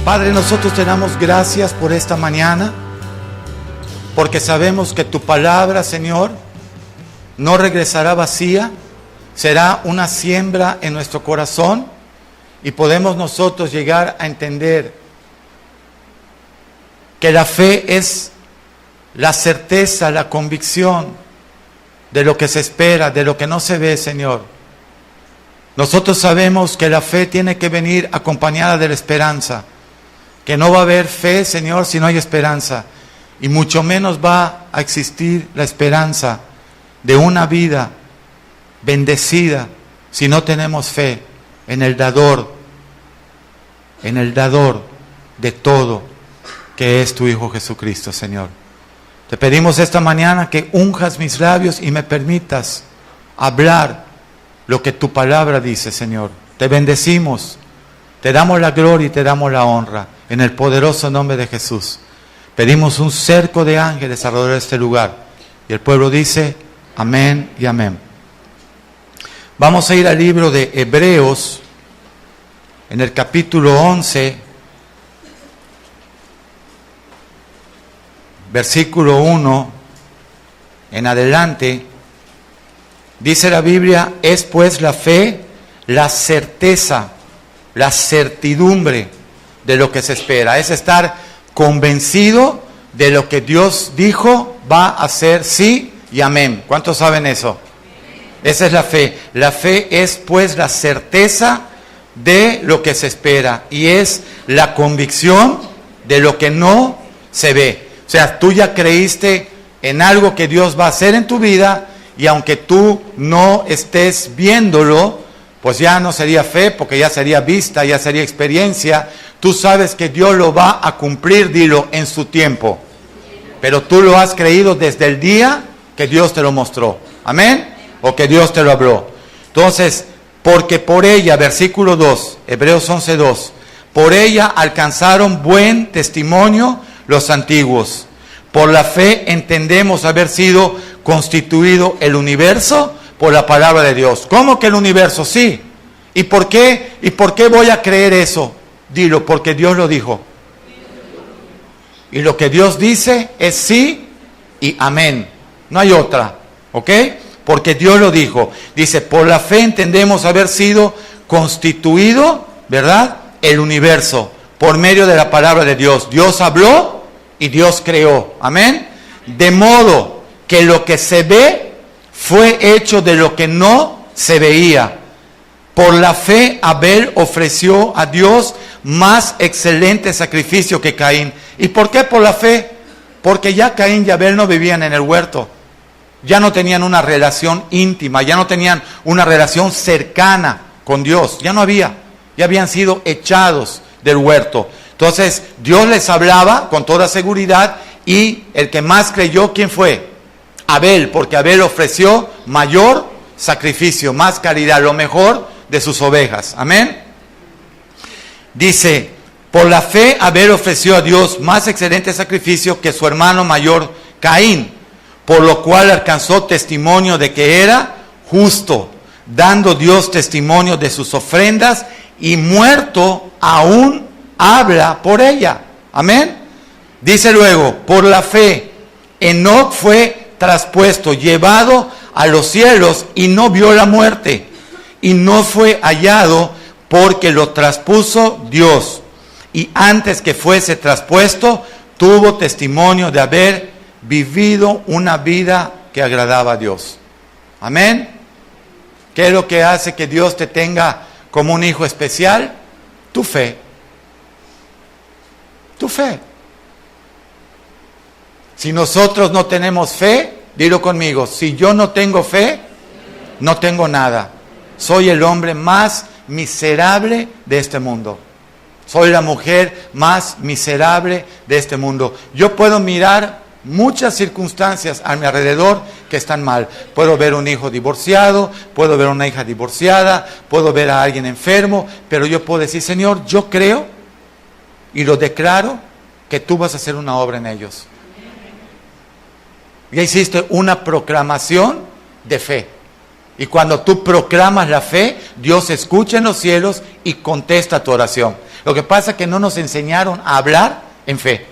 Padre, nosotros te damos gracias por esta mañana, porque sabemos que tu palabra, Señor, no regresará vacía, será una siembra en nuestro corazón y podemos nosotros llegar a entender que la fe es la certeza, la convicción de lo que se espera, de lo que no se ve, Señor. Nosotros sabemos que la fe tiene que venir acompañada de la esperanza, que no va a haber fe, Señor, si no hay esperanza, y mucho menos va a existir la esperanza de una vida bendecida si no tenemos fe en el dador de todo, que es tu Hijo Jesucristo, Señor. Te pedimos esta mañana que unjas mis labios y me permitas hablar lo que tu palabra dice, Señor. Te bendecimos, te damos la gloria y te damos la honra, en el poderoso nombre de Jesús. Pedimos un cerco de ángeles alrededor de este lugar. Y el pueblo dice, amén y amén. Vamos a ir al libro de Hebreos, en el capítulo 11, versículo 1 en adelante. Dice la Biblia, es pues la fe, la certeza, la certidumbre de lo que se espera. Es estar convencido de lo que Dios dijo va a ser sí y amén. ¿Cuántos saben eso? Esa es la fe. La fe es pues la certeza de lo que se espera y es la convicción de lo que no se ve. O sea, tú ya creíste en algo que Dios va a hacer en tu vida y aunque tú no estés viéndolo, pues ya no sería fe porque ya sería vista, ya sería experiencia. Tú sabes que Dios lo va a cumplir, dilo, en su tiempo. Pero tú lo has creído desde el día que Dios te lo mostró. ¿Amén? O que Dios te lo habló. Entonces, porque por ella, versículo 2, Hebreos 11:2, por ella alcanzaron buen testimonio los antiguos. Por la fe entendemos haber sido constituido el universo por la palabra de Dios. ¿Cómo que el universo? Sí. ¿Y por qué? ¿Y por qué voy a creer eso? Dilo, porque Dios lo dijo. Y lo que Dios dice es sí y amén. No hay otra. ¿Ok? Porque Dios lo dijo. Dice, por la fe entendemos haber sido constituido, ¿verdad? El universo por medio de la palabra de Dios. Dios habló y Dios creó. Amén. De modo que lo que se ve fue hecho de lo que no se veía. Por la fe Abel ofreció a Dios más excelente sacrificio que Caín. ¿Y por qué por la fe? Porque ya Caín y Abel no vivían en el huerto. Ya no tenían una relación íntima, ya no tenían una relación cercana con Dios. Ya no había, ya habían sido echados del huerto. Entonces Dios les hablaba con toda seguridad y el que más creyó, ¿quién fue? Abel, porque Abel ofreció mayor sacrificio, más caridad, lo mejor de sus ovejas. Amén. Dice, por la fe Abel ofreció a Dios más excelente sacrificio que su hermano mayor Caín, por lo cual alcanzó testimonio de que era justo, dando Dios testimonio de sus ofrendas y muerto aún habla por ella. Amén. Dice luego, por la fe Enoc fue traspuesto, llevado a los cielos y no vio la muerte y no fue hallado porque lo traspuso Dios, y antes que fuese traspuesto tuvo testimonio de haber vivido una vida que agradaba a Dios. Amén. ¿Qué es lo que hace que Dios te tenga como un hijo especial? Tu fe. Tu fe. Si nosotros no tenemos fe, dilo conmigo, si yo no tengo fe, no tengo nada. Soy el hombre más miserable de este mundo. Soy la mujer más miserable de este mundo. Yo puedo mirar muchas circunstancias a mi alrededor que están mal. Puedo ver un hijo divorciado, puedo ver una hija divorciada, puedo ver a alguien enfermo, pero yo puedo decir, Señor, yo creo y lo declaro que tú vas a hacer una obra en ellos. Ya hiciste una proclamación de fe. Y cuando tú proclamas la fe, Dios escucha en los cielos y contesta tu oración. Lo que pasa es que no nos enseñaron a hablar en fe.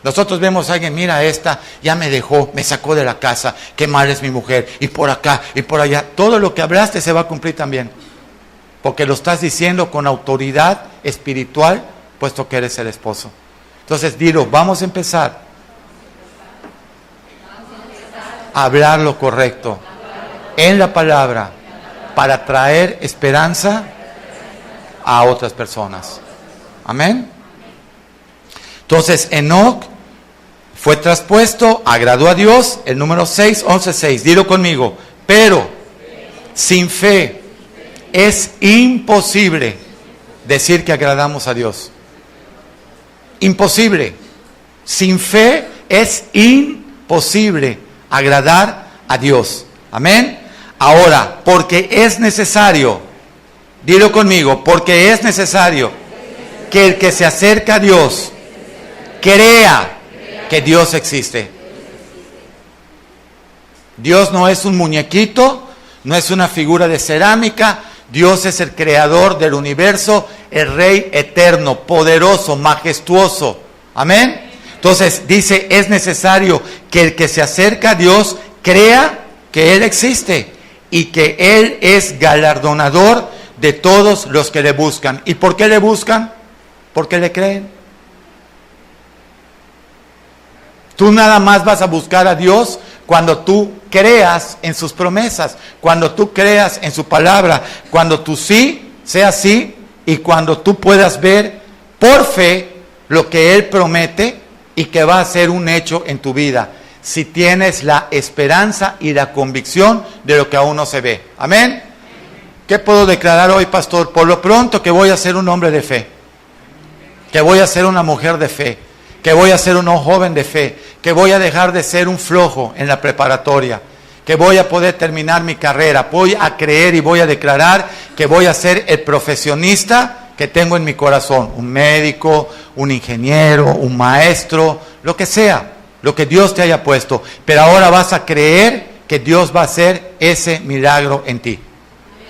Nosotros vemos a alguien, mira esta, ya me dejó, me sacó de la casa, qué mal es mi mujer, y por acá, y por allá. Todo lo que hablaste se va a cumplir también. Porque lo estás diciendo con autoridad espiritual, puesto que eres el esposo. Entonces dilo, vamos a empezar a hablar lo correcto en la palabra para traer esperanza a otras personas. Amén. Entonces Enoc fue traspuesto, agradó a Dios. El número 6, 11:6, dilo conmigo. Pero sin fe es imposible decir que agradamos a Dios. Imposible. Sin fe es imposible agradar a Dios. Amén. Ahora, porque es necesario, dilo conmigo, porque es necesario que el que se acerca a Dios crea que Dios existe. Dios no es un muñequito, no es una figura de cerámica. Dios es el creador del universo, el Rey eterno, poderoso, majestuoso. Amén. Entonces dice, es necesario que el que se acerca a Dios crea que Él existe y que Él es galardonador de todos los que le buscan. ¿Y por qué le buscan? Porque le creen. Tú nada más vas a buscar a Dios cuando tú creas en sus promesas, cuando tú creas en su palabra, cuando tu sí sea sí y cuando tú puedas ver por fe lo que Él promete y que va a ser un hecho en tu vida, si tienes la esperanza y la convicción de lo que aún no se ve. Amén. ¿Qué puedo declarar hoy, pastor? Por lo pronto que voy a ser un hombre de fe, que voy a ser una mujer de fe, que voy a ser un joven de fe, que voy a dejar de ser un flojo en la preparatoria, que voy a poder terminar mi carrera. Voy a creer y voy a declarar que voy a ser el profesionista que tengo en mi corazón, un médico, un ingeniero, un maestro, lo que sea, lo que Dios te haya puesto. Pero ahora vas a creer que Dios va a hacer ese milagro en ti.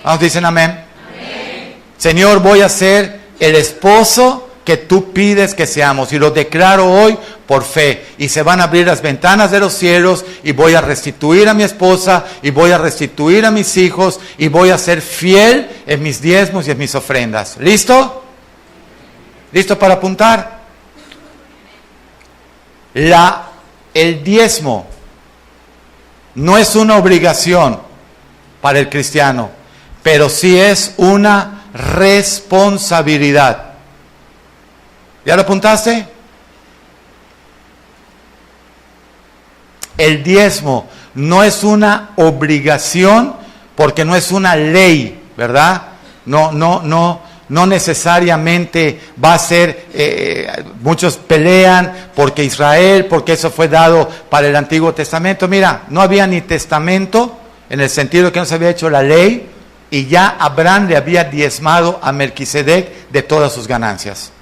¿Vamos? Dicen amén. Amén. Señor, voy a ser el esposo que tú pides que seamos, y lo declaro hoy por fe, y se van a abrir las ventanas de los cielos, y voy a restituir a mi esposa, y voy a restituir a mis hijos, y voy a ser fiel en mis diezmos y en mis ofrendas. ¿Listo? ¿Listo para apuntar? El diezmo no es una obligación para el cristiano, pero sí es una responsabilidad. ¿Ya lo apuntaste? El diezmo no es una obligación porque no es una ley, ¿verdad? No necesariamente va a ser, muchos pelean porque Israel, porque eso fue dado para el Antiguo Testamento. Mira, no había ni testamento en el sentido de que no se había hecho la ley, y ya Abraham le había diezmado a Melquisedec de todas sus ganancias.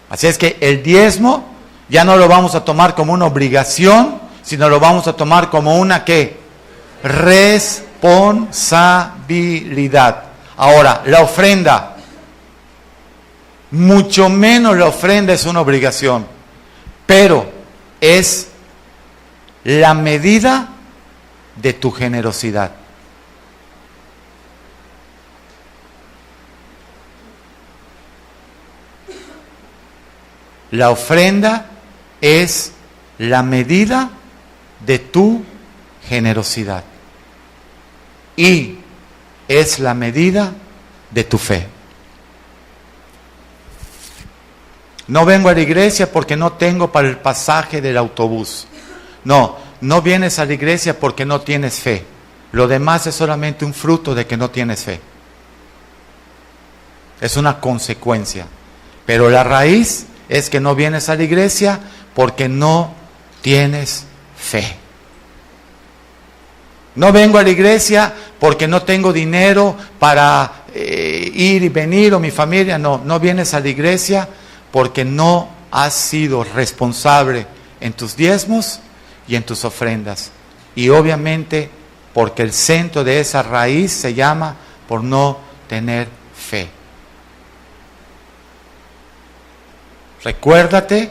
Así es que el diezmo ya no lo vamos a tomar como una obligación, sino lo vamos a tomar como una ¿qué? Responsabilidad. Ahora, la ofrenda, mucho menos la ofrenda es una obligación, pero es la medida de tu generosidad. La ofrenda es la medida de tu generosidad y es la medida de tu fe. No vengo a la iglesia porque no tengo para el pasaje del autobús. No vienes a la iglesia porque no tienes fe. Lo demás es solamente un fruto de que no tienes fe. Es una consecuencia. Pero la raíz es que no vienes a la iglesia porque no tienes fe. No vengo a la iglesia porque no tengo dinero para ir y venir, o mi familia. No vienes a la iglesia porque no has sido responsable en tus diezmos y en tus ofrendas. Y obviamente porque el centro de esa raíz se llama por no tener fe. Recuérdate,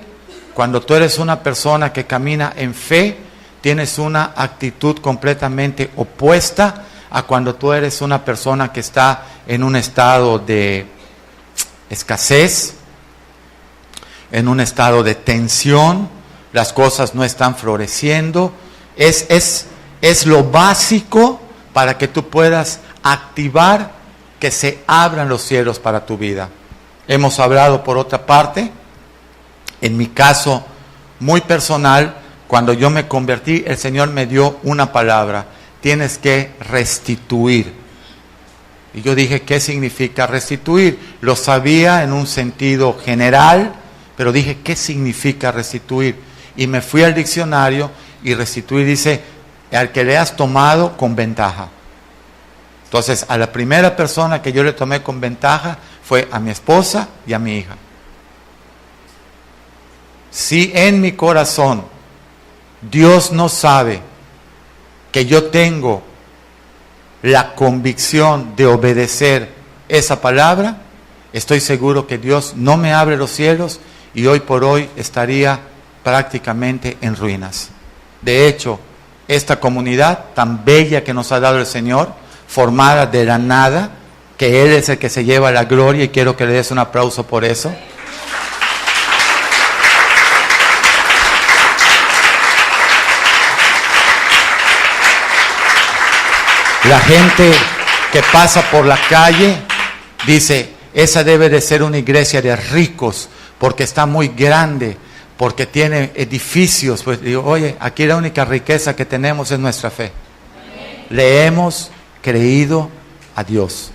cuando tú eres una persona que camina en fe, tienes una actitud completamente opuesta a cuando tú eres una persona que está en un estado de escasez, en un estado de tensión, las cosas no están floreciendo. Es lo básico para que tú puedas activar que se abran los cielos para tu vida. Hemos hablado, por otra parte, en mi caso muy personal, cuando yo me convertí, el Señor me dio una palabra: tienes que restituir. Y yo dije, ¿qué significa restituir? Lo sabía en un sentido general, pero dije, ¿qué significa restituir? Y me fui al diccionario, y restituir dice, al que le has tomado con ventaja. Entonces, a la primera persona que yo le tomé con ventaja fue a mi esposa y a mi hija. Si en mi corazón Dios no sabe que yo tengo la convicción de obedecer esa palabra, estoy seguro que Dios no me abre los cielos y hoy por hoy estaría prácticamente en ruinas. De hecho, esta comunidad tan bella que nos ha dado el Señor, formada de la nada, que Él es el que se lleva la gloria, y quiero que le des un aplauso por eso. La gente que pasa por la calle dice, esa debe de ser una iglesia de ricos, porque está muy grande, porque tiene edificios. Pues digo, oye, aquí la única riqueza que tenemos es nuestra fe. Le hemos creído a Dios.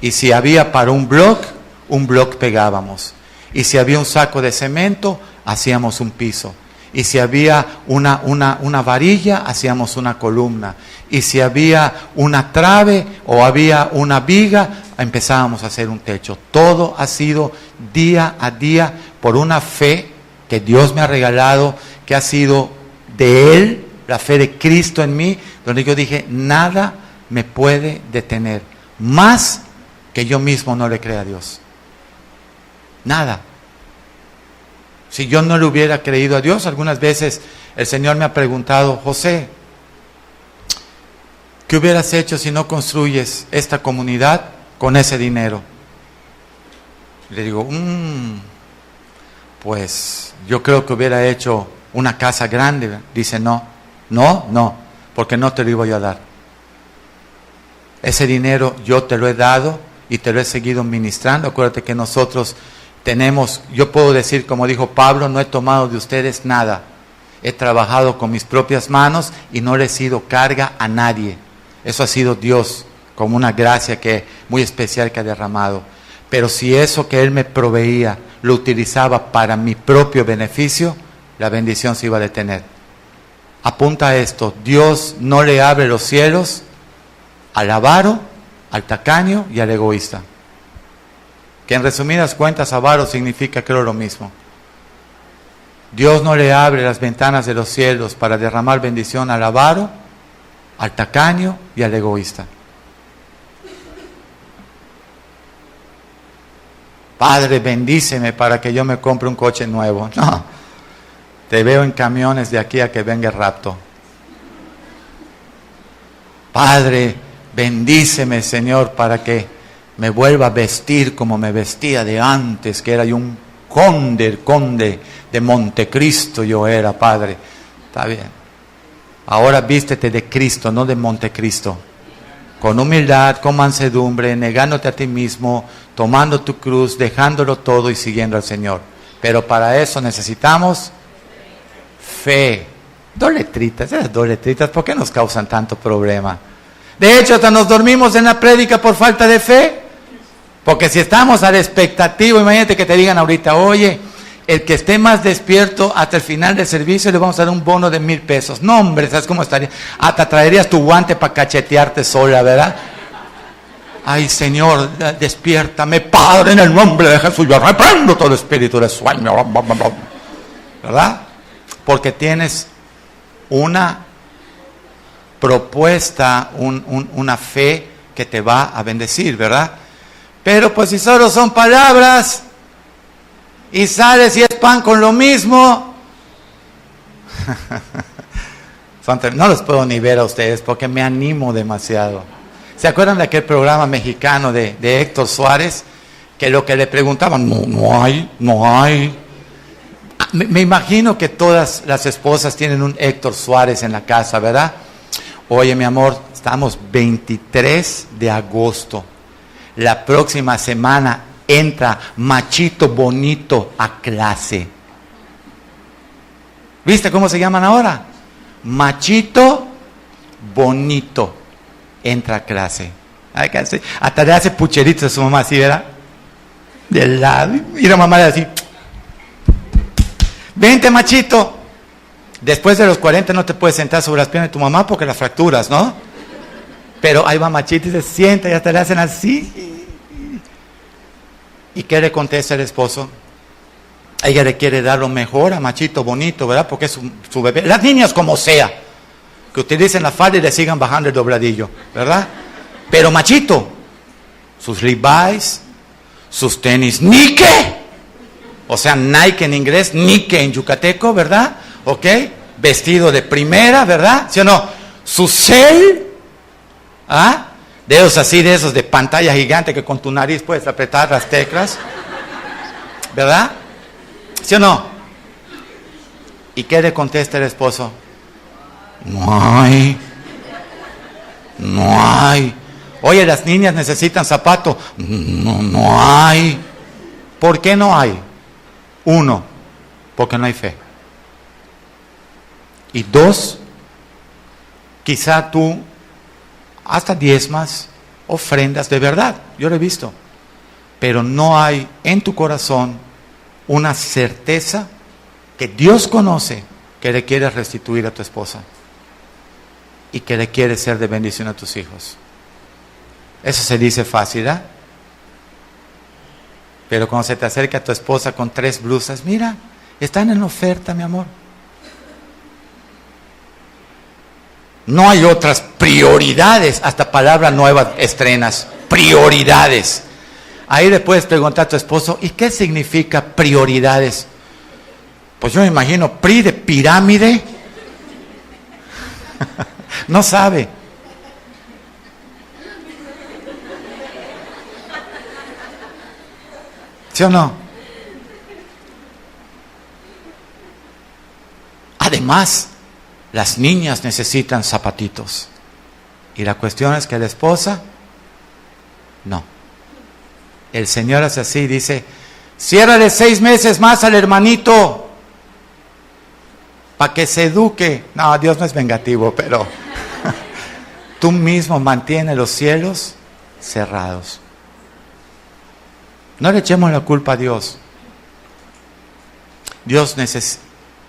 Y si había para un bloque pegábamos. Y si había un saco de cemento, hacíamos un piso. Y si había una varilla, hacíamos una columna. Y si había una trave o había una viga, empezábamos a hacer un techo. Todo ha sido día a día por una fe que Dios me ha regalado, que ha sido de Él, la fe de Cristo en mí, donde yo dije, nada me puede detener, más que yo mismo no le crea a Dios. Nada. Si yo no le hubiera creído a Dios, algunas veces el Señor me ha preguntado, José, ¿qué hubieras hecho si no construyes esta comunidad con ese dinero? Y le digo, pues yo creo que hubiera hecho una casa grande. Dice, no, porque no te lo iba yo a dar. Ese dinero yo te lo he dado y te lo he seguido ministrando. Acuérdate que nosotros tenemos, yo puedo decir, como dijo Pablo, no he tomado de ustedes nada. He trabajado con mis propias manos y no le he sido carga a nadie. Eso ha sido Dios, como una gracia muy especial que ha derramado. Pero si eso que Él me proveía lo utilizaba para mi propio beneficio, la bendición se iba a detener. Apunta a esto: Dios no le abre los cielos al avaro, al tacaño y al egoísta. Que en resumidas cuentas, avaro significa, creo, lo mismo. Dios no le abre las ventanas de los cielos para derramar bendición al avaro, al tacaño y al egoísta. Padre, bendíceme para que yo me compre un coche nuevo. No, te veo en camiones de aquí a que venga el rapto. Padre, bendíceme, Señor, para que me vuelva a vestir como me vestía de antes, que era yo un conde de Montecristo yo era, Padre. Está bien. Ahora vístete de Cristo, no de Montecristo. Con humildad, con mansedumbre, negándote a ti mismo, tomando tu cruz, dejándolo todo y siguiendo al Señor. Pero para eso necesitamos fe. Dos letritas, esas dos letritas, ¿por qué nos causan tanto problema? De hecho, hasta nos dormimos en la prédica por falta de fe. Porque si estamos a la expectativa, imagínate que te digan ahorita, oye, el que esté más despierto hasta el final del servicio le vamos a dar un bono de 1,000 pesos. No, hombre, ¿sabes cómo estaría? Hasta traerías tu guante para cachetearte sola, ¿verdad? Ay, Señor, despiértame, Padre, en el nombre de Jesús. Yo reprendo todo espíritu de sueño, ¿verdad? Porque tienes una propuesta, una fe que te va a bendecir, ¿verdad? Pero pues si solo son palabras, Y sales y es pan con lo mismo. No los puedo ni ver a ustedes porque me animo demasiado. ¿Se acuerdan de aquel programa mexicano de Héctor Suárez? Que lo que le preguntaban, no hay. Me imagino que todas las esposas tienen un Héctor Suárez en la casa, ¿verdad? Oye, mi amor, estamos 23 de agosto. La próxima semana entra Machito Bonito a clase. ¿Viste cómo se llaman ahora? Machito Bonito entra a clase. Hasta le hace pucheritos a su mamá así, ¿verdad? De lado. Y la mamá le así. Vente, Machito. Después de los 40 no te puedes sentar sobre las piernas de tu mamá porque las fracturas, ¿no? Pero ahí va Machito y se sienta y hasta le hacen así. ¿Y qué le contesta el esposo? Ella le quiere dar lo mejor a Machito Bonito, ¿verdad? Porque es su bebé. Las niñas como sea, que utilicen la falda y le sigan bajando el dobladillo, ¿verdad? Pero Machito, sus Levi's, sus tenis Nike, o sea, Nike en inglés, Nike en yucateco, ¿verdad? ¿Ok? Vestido de primera, ¿verdad? ¿Sí o no? Su cel, ¿ah? Dedos así, de esos de pantalla gigante que con tu nariz puedes apretar las teclas, ¿verdad? ¿Sí o no? ¿Y qué le contesta el esposo? No hay. Oye, las niñas necesitan zapato. No hay. ¿Por qué no hay? 1, porque no hay fe. Y 2, quizá tú hasta diezmas, ofrendas de verdad, yo lo he visto, pero no hay en tu corazón una certeza que Dios conoce que le quieres restituir a tu esposa y que le quieres ser de bendición a tus hijos. Eso se dice fácil, ¿eh? Pero cuando se te acerca a tu esposa con 3 blusas, mira, están en oferta, mi amor. No hay otras prioridades, hasta palabra nueva estrenas, prioridades. Ahí le puedes preguntar a tu esposo, ¿y qué significa prioridades? Pues yo me imagino, PRI de pirámide. No sabe. ¿Sí o no? Además, las niñas necesitan zapatitos. Y la cuestión es que la esposa, no. El Señor hace así, dice, ciérrale 6 meses más al hermanito para que se eduque. No, Dios no es vengativo, pero tú mismo mantienes los cielos cerrados. No le echemos la culpa a Dios. Dios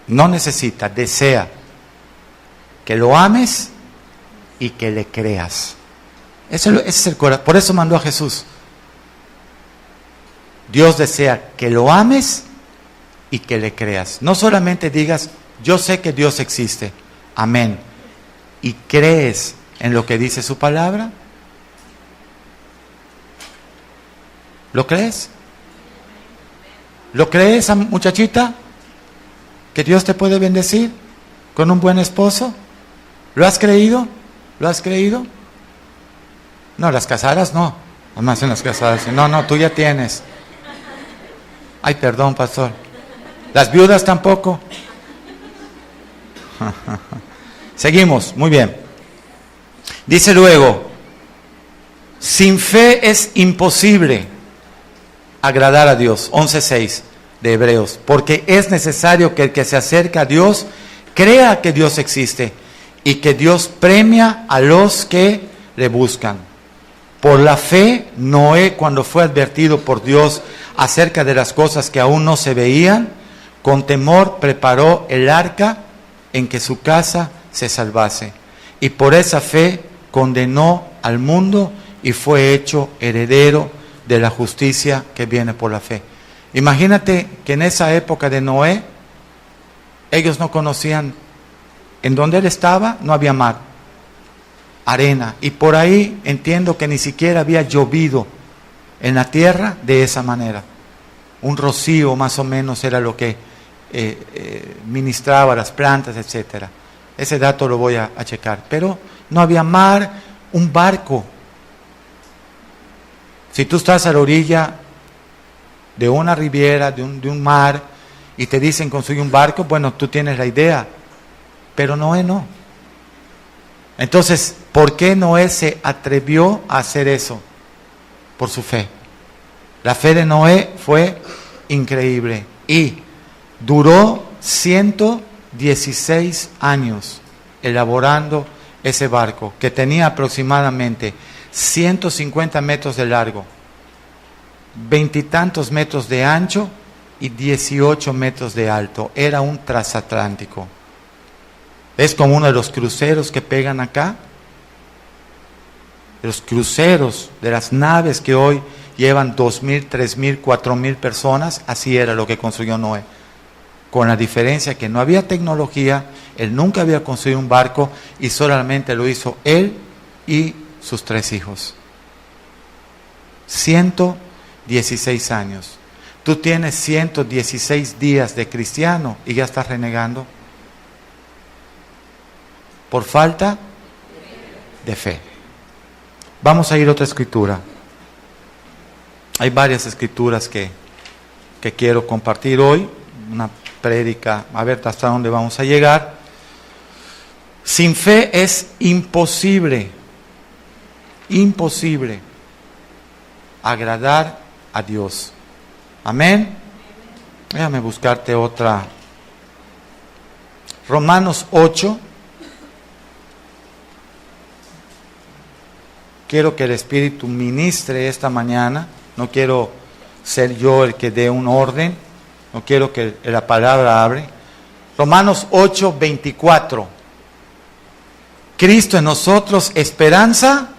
no necesita, desea que lo ames y que le creas. Ese es el corazón. Por eso mandó a Jesús. Dios desea que lo ames y que le creas. No solamente digas, yo sé que Dios existe. Amén. ¿Y crees en lo que dice su palabra? ¿Lo crees? ¿Lo crees, muchachita? ¿Que Dios te puede bendecir con un buen esposo? ¿Lo has creído? ¿Lo has creído? No, las casadas no. Además en las casadas. No, tú ya tienes. Ay, perdón, pastor. Las viudas tampoco. Seguimos, muy bien. Dice luego, sin fe es imposible agradar a Dios. 11:6 de Hebreos. Porque es necesario que el que se acerca a Dios crea que Dios existe y que Dios premia a los que le buscan. Por la fe, Noé, cuando fue advertido por Dios acerca de las cosas que aún no se veían, con temor preparó el arca en que su casa se salvase. Y por esa fe condenó al mundo y fue hecho heredero de la justicia que viene por la fe. Imagínate que en esa época de Noé, ellos no conocían, en donde él estaba no había mar, arena, y por ahí entiendo que ni siquiera había llovido en la tierra de esa manera. un rocío más o menos era lo que ministraba las plantas, etc. Ese dato lo voy a checar. Pero no había mar, un barco. Si tú estás a la orilla de una riviera, de un mar, y te dicen construir un barco, bueno, tú tienes la idea, pero Noé no. Entonces, ¿por qué Noé se atrevió a hacer eso? Por su fe. La fe de Noé fue increíble y duró 116 años elaborando ese barco, que tenía aproximadamente 150 metros de largo, 20 y tantos metros de ancho y 18 metros de alto. Era un transatlántico. Es como uno de los cruceros que pegan acá. Los cruceros de las naves que hoy llevan 2.000, 3.000, 4.000 personas. Así era lo que construyó Noé. Con la diferencia que no había tecnología, él nunca había construido un barco y solamente lo hizo él y sus 3 hijos. 116 años. Tú tienes 116 días de cristiano y ya estás renegando por falta de fe. Vamos a ir a otra escritura. Hay varias escrituras que quiero compartir hoy. Una prédica, a ver hasta dónde vamos a llegar. Sin fe es imposible agradar a Dios. Amén. Déjame buscarte otra. Romanos 8. Quiero que el Espíritu ministre esta mañana. No quiero ser yo el que dé un orden. No quiero que la palabra hable. Romanos 8, 24. Cristo en nosotros, esperanza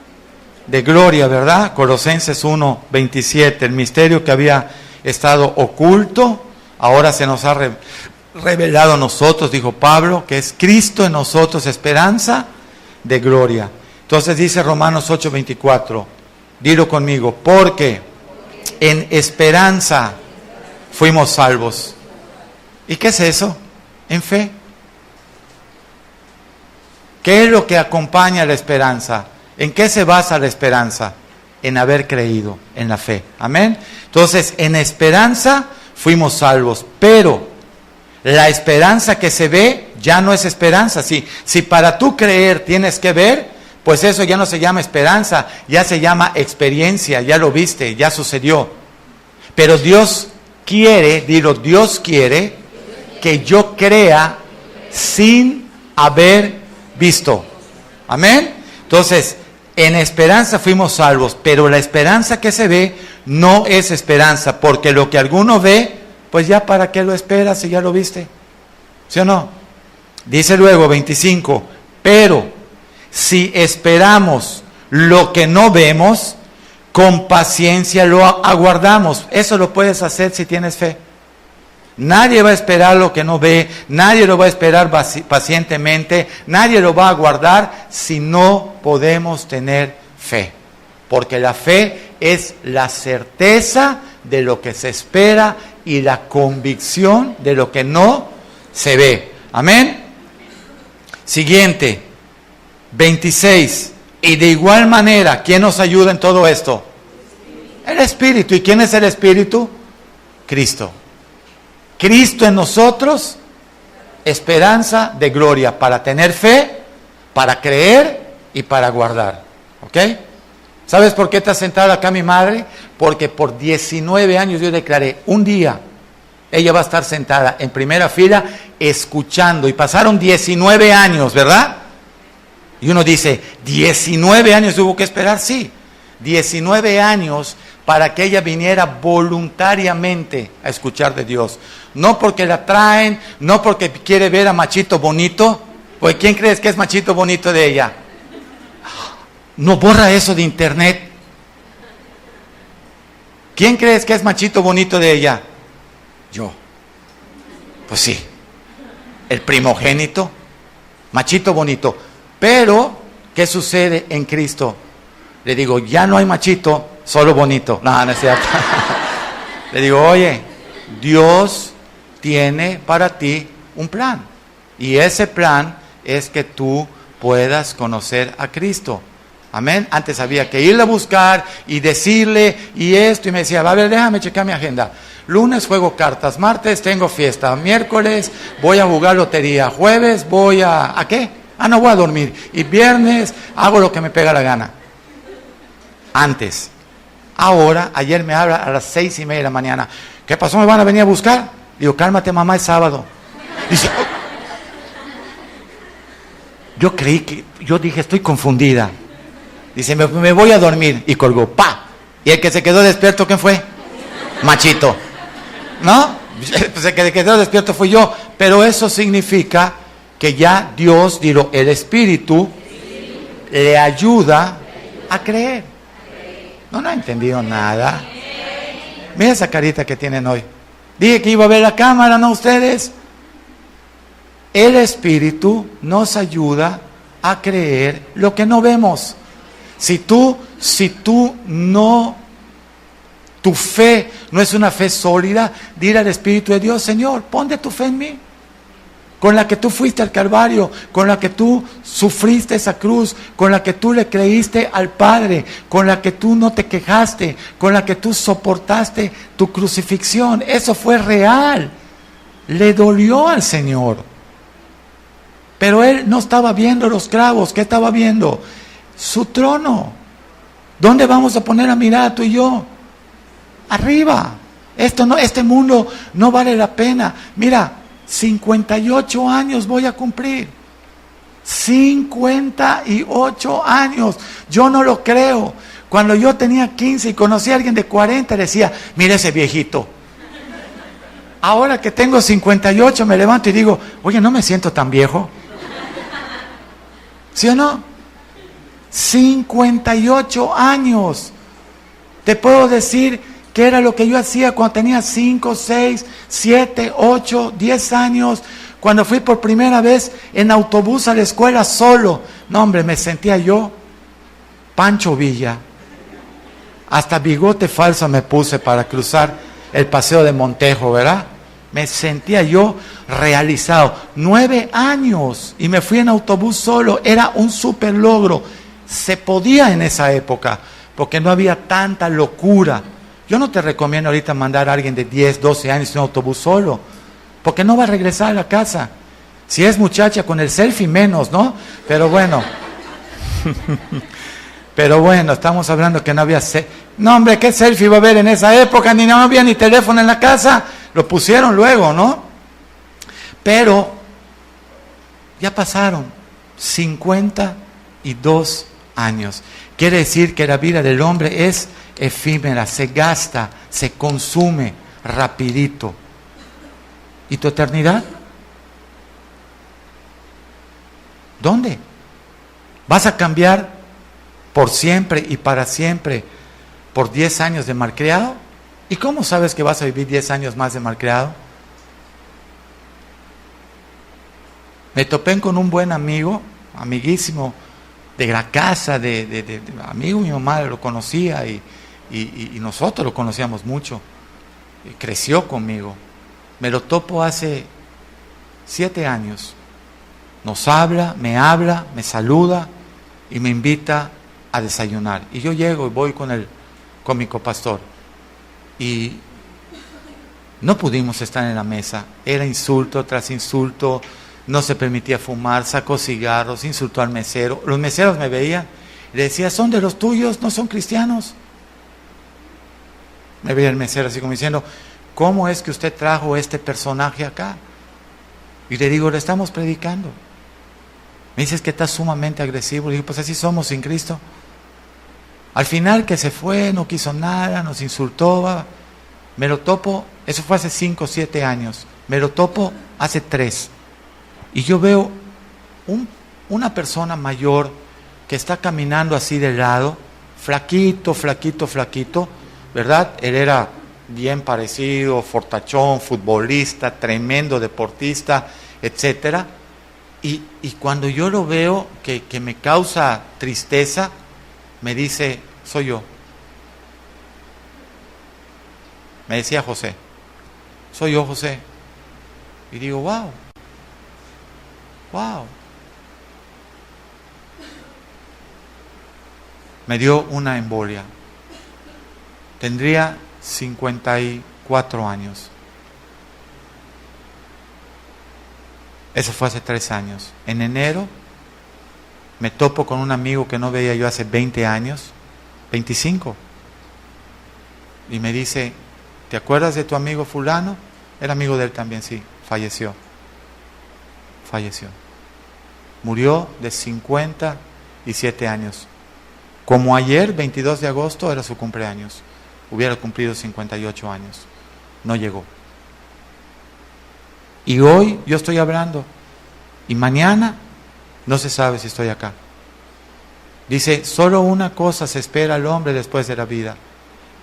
de gloria, ¿verdad? Colosenses 1, 27. El misterio que había estado oculto, ahora se nos ha revelado a nosotros, dijo Pablo, que es Cristo en nosotros, esperanza de gloria. Entonces dice Romanos 8, 24. Dilo conmigo, porque en esperanza fuimos salvos. ¿Y qué es eso? En fe. ¿Qué es lo que acompaña la esperanza? ¿En qué se basa la esperanza? En haber creído, en la fe. Amén. Entonces, en esperanza fuimos salvos, pero la esperanza que se ve ya no es esperanza. Si para tú creer tienes que ver, pues eso ya no se llama esperanza, ya se llama experiencia, ya lo viste, ya sucedió. Pero Dios quiere, Dios quiere que yo crea sin haber visto. Amén. Entonces, en esperanza fuimos salvos, pero la esperanza que se ve no es esperanza, porque lo que alguno ve, pues ya para qué lo esperas si ya lo viste. ¿Sí o no? Dice luego 25, pero si esperamos lo que no vemos, con paciencia lo aguardamos. Eso lo puedes hacer si tienes fe. Nadie va a esperar lo que no ve, nadie lo va a esperar pacientemente, nadie lo va a aguardar si no podemos tener fe. Porque la fe es la certeza de lo que se espera y la convicción de lo que no se ve. Amén. Siguiente, 26. Y de igual manera, ¿quién nos ayuda en todo esto? El Espíritu. ¿Y quién es el Espíritu? Cristo. Cristo en nosotros, esperanza de gloria, para tener fe, para creer y para guardar. ¿Ok? ¿Sabes por qué está sentada acá mi madre? Porque por 19 años yo declaré, un día ella va a estar sentada en primera fila escuchando. Y pasaron 19 años, ¿verdad? Y uno dice, 19 años hubo que esperar, sí. 19 años para que ella viniera voluntariamente a escuchar de Dios. No porque la traen, no porque quiere ver a Machito Bonito. Pues ¿quién crees que es Machito Bonito de ella? No borra eso de internet. ¿Quién crees que es Machito Bonito de ella? Yo. Pues sí. El primogénito. Machito Bonito. Pero, ¿qué sucede en Cristo? Le digo, ya no hay machito, solo bonito. No, no es cierto. Le digo, oye, Dios tiene para ti un plan. Y ese plan es que tú puedas conocer a Cristo. Amén. Antes había que irle a buscar y decirle y esto. Y me decía, a ver, déjame checar mi agenda. Lunes juego cartas, martes tengo fiesta, miércoles voy a jugar lotería, jueves voy ¿a qué? No voy a dormir. Y viernes hago lo que me pega la gana. Antes. Ahora, ayer me habla a las 6:30 de la mañana. ¿Qué pasó? ¿Me van a venir a buscar? Digo, cálmate mamá, es sábado. Dice, yo dije, estoy confundida. Dice, me voy a dormir. Y colgó, ¡pa! Y el que se quedó despierto, ¿quién fue? Machito. ¿No? Pues el que se quedó despierto fui yo. Pero eso significa que ya Dios, digo, el Espíritu, le ayuda a creer. No ha entendido nada. Mira esa carita que tienen hoy. Dije que iba a ver la cámara, ¿no ustedes? El Espíritu nos ayuda a creer lo que no vemos. Si tú no, tu fe no es una fe sólida, dile al Espíritu de Dios, Señor, pon de tu fe en mí. Con la que tú fuiste al Calvario, con la que tú sufriste esa cruz, con la que tú le creíste al Padre, con la que tú no te quejaste, con la que tú soportaste tu crucifixión. Eso fue real. Le dolió al Señor. Pero Él no estaba viendo los clavos. ¿Qué estaba viendo? Su trono. ¿Dónde vamos a poner a mirar tú y yo? Arriba. Este mundo no vale la pena. Mira, 58 años voy a cumplir. 58 años. Yo no lo creo. Cuando yo tenía 15 y conocí a alguien de 40, decía, mira ese viejito. Ahora que tengo 58 me levanto y digo, oye, no me siento tan viejo. ¿Sí o no? 58 años. Te puedo decir que era lo que yo hacía cuando tenía 5, 6, 7, 8, 10 años. Cuando fui por primera vez en autobús a la escuela solo. No, hombre, me sentía yo Pancho Villa. Hasta bigote falso me puse para cruzar el paseo de Montejo, ¿verdad? Me sentía yo realizado. 9 años y me fui en autobús solo. Era un súper logro. Se podía en esa época porque no había tanta locura. Yo no te recomiendo ahorita mandar a alguien de 10, 12 años en un autobús solo, porque no va a regresar a la casa. Si es muchacha con el selfie menos, ¿no? Pero bueno. Pero bueno, estamos hablando que no había no, hombre, ¿qué selfie va a haber en esa época? No había ni teléfono en la casa. Lo pusieron luego, ¿no? Pero ya pasaron 52 años. Quiere decir que la vida del hombre es efímera, se gasta, se consume rapidito. ¿Y tu eternidad? ¿Dónde? ¿Vas a cambiar por siempre y para siempre por 10 años de malcriado? ¿Y cómo sabes que vas a vivir 10 años más de malcriado? Me topé con un buen amigo, amiguísimo, de la casa, de amigo, mi mamá lo conocía y nosotros lo conocíamos mucho. Y creció conmigo. Me lo topo hace 7 años. Nos habla, me saluda y me invita a desayunar. Y yo llego y voy con mi copastor. Y no pudimos estar en la mesa. Era insulto tras insulto. No se permitía fumar, sacó cigarros, insultó al mesero. Los meseros me veían y le decía, ¿son de los tuyos? ¿No son cristianos? Me veía el mesero así como diciendo, ¿cómo es que usted trajo este personaje acá? Y le digo, le estamos predicando. Me dices que está sumamente agresivo. Le digo, pues así somos sin Cristo. Al final que se fue, no quiso nada, nos insultó. Me lo topo, eso fue hace 5 o 7 años. Me lo topo hace 3. Y yo veo una persona mayor que está caminando así de lado, flaquito, ¿verdad? Él era bien parecido, fortachón, futbolista, tremendo deportista, etcétera. Y cuando yo lo veo, que me causa tristeza, me dice, soy yo. Me decía José. soy yo, José. Y digo, wow. Me dio una embolia. Tendría 54 años. Eso fue hace 3 años. En enero me topo con un amigo que no veía yo hace 20 años, 25. Y me dice, ¿te acuerdas de tu amigo fulano? Era amigo de él también, sí. Falleció. Murió de 57 años. Como ayer, 22 de agosto, era su cumpleaños. Hubiera cumplido 58 años. No llegó. Y hoy yo estoy hablando. Y mañana no se sabe si estoy acá. Dice, solo una cosa se espera al hombre después de la vida.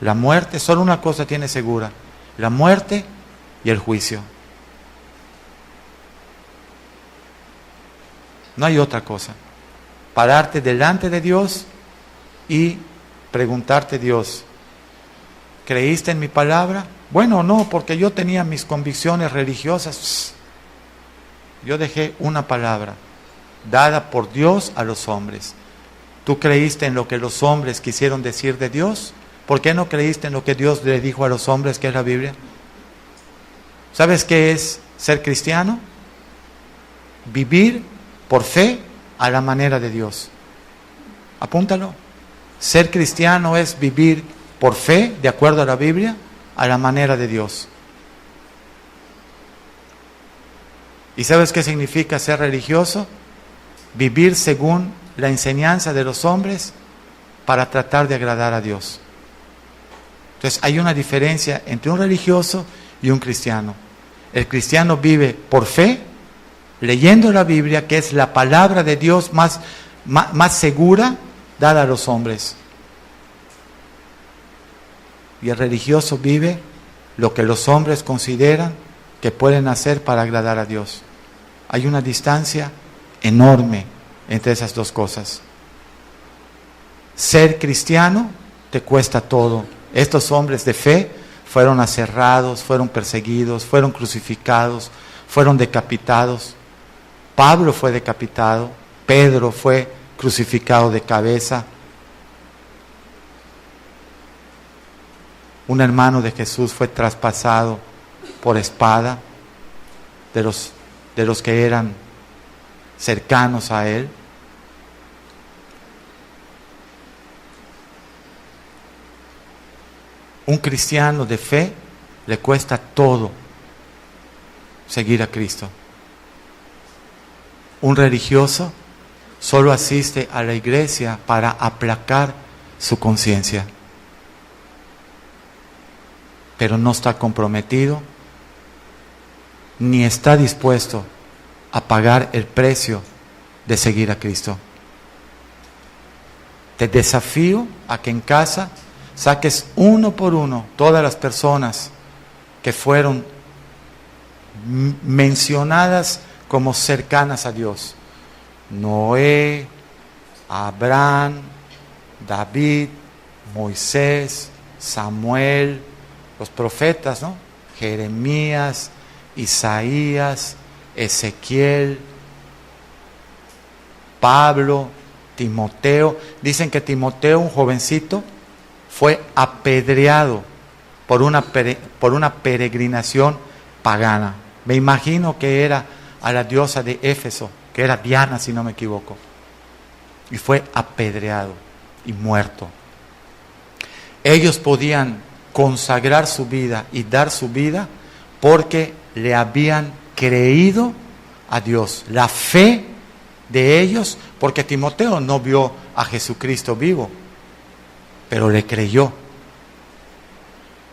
La muerte, solo una cosa tiene segura. La muerte y el juicio. No hay otra cosa. Pararte delante de Dios y preguntarte, Dios, ¿creíste en mi palabra? Bueno, no, porque yo tenía mis convicciones religiosas. Yo dejé una palabra dada por Dios a los hombres. ¿Tú creíste en lo que los hombres quisieron decir de Dios? ¿Por qué no creíste en lo que Dios le dijo a los hombres, que es la Biblia? ¿Sabes qué es ser cristiano? Vivir por fe a la manera de Dios. Apúntalo. Ser cristiano es vivir por fe, de acuerdo a la Biblia, a la manera de Dios. ¿Y sabes qué significa ser religioso? Vivir según la enseñanza de los hombres para tratar de agradar a Dios. Entonces hay una diferencia entre un religioso y un cristiano. El cristiano vive por fe, leyendo la Biblia, que es la palabra de Dios más segura dada a los hombres. Y el religioso vive lo que los hombres consideran que pueden hacer para agradar a Dios. Hay una distancia enorme entre esas dos cosas. Ser cristiano te cuesta todo. Estos hombres de fe fueron aserrados, fueron perseguidos, fueron crucificados, fueron decapitados. Pablo fue decapitado, Pedro fue crucificado de cabeza. Un hermano de Jesús fue traspasado por espada de los que eran cercanos a él. Un cristiano de fe le cuesta todo seguir a Cristo. Un religioso solo asiste a la iglesia para aplacar su conciencia, pero no está comprometido ni está dispuesto a pagar el precio de seguir a Cristo. Te desafío a que en casa saques uno por uno todas las personas que fueron mencionadas como cercanas a Dios. Noé, Abraham, David, Moisés, Samuel, los profetas, ¿no? Jeremías, Isaías, Ezequiel, Pablo, Timoteo. Dicen que Timoteo, un jovencito, fue apedreado por una peregrinación pagana. Me imagino que era a la diosa de Éfeso, que era Diana, si no me equivoco. Y fue apedreado y muerto. Ellos podían consagrar su vida y dar su vida porque le habían creído a Dios. La fe de ellos, porque Timoteo no vio a Jesucristo vivo, pero le creyó.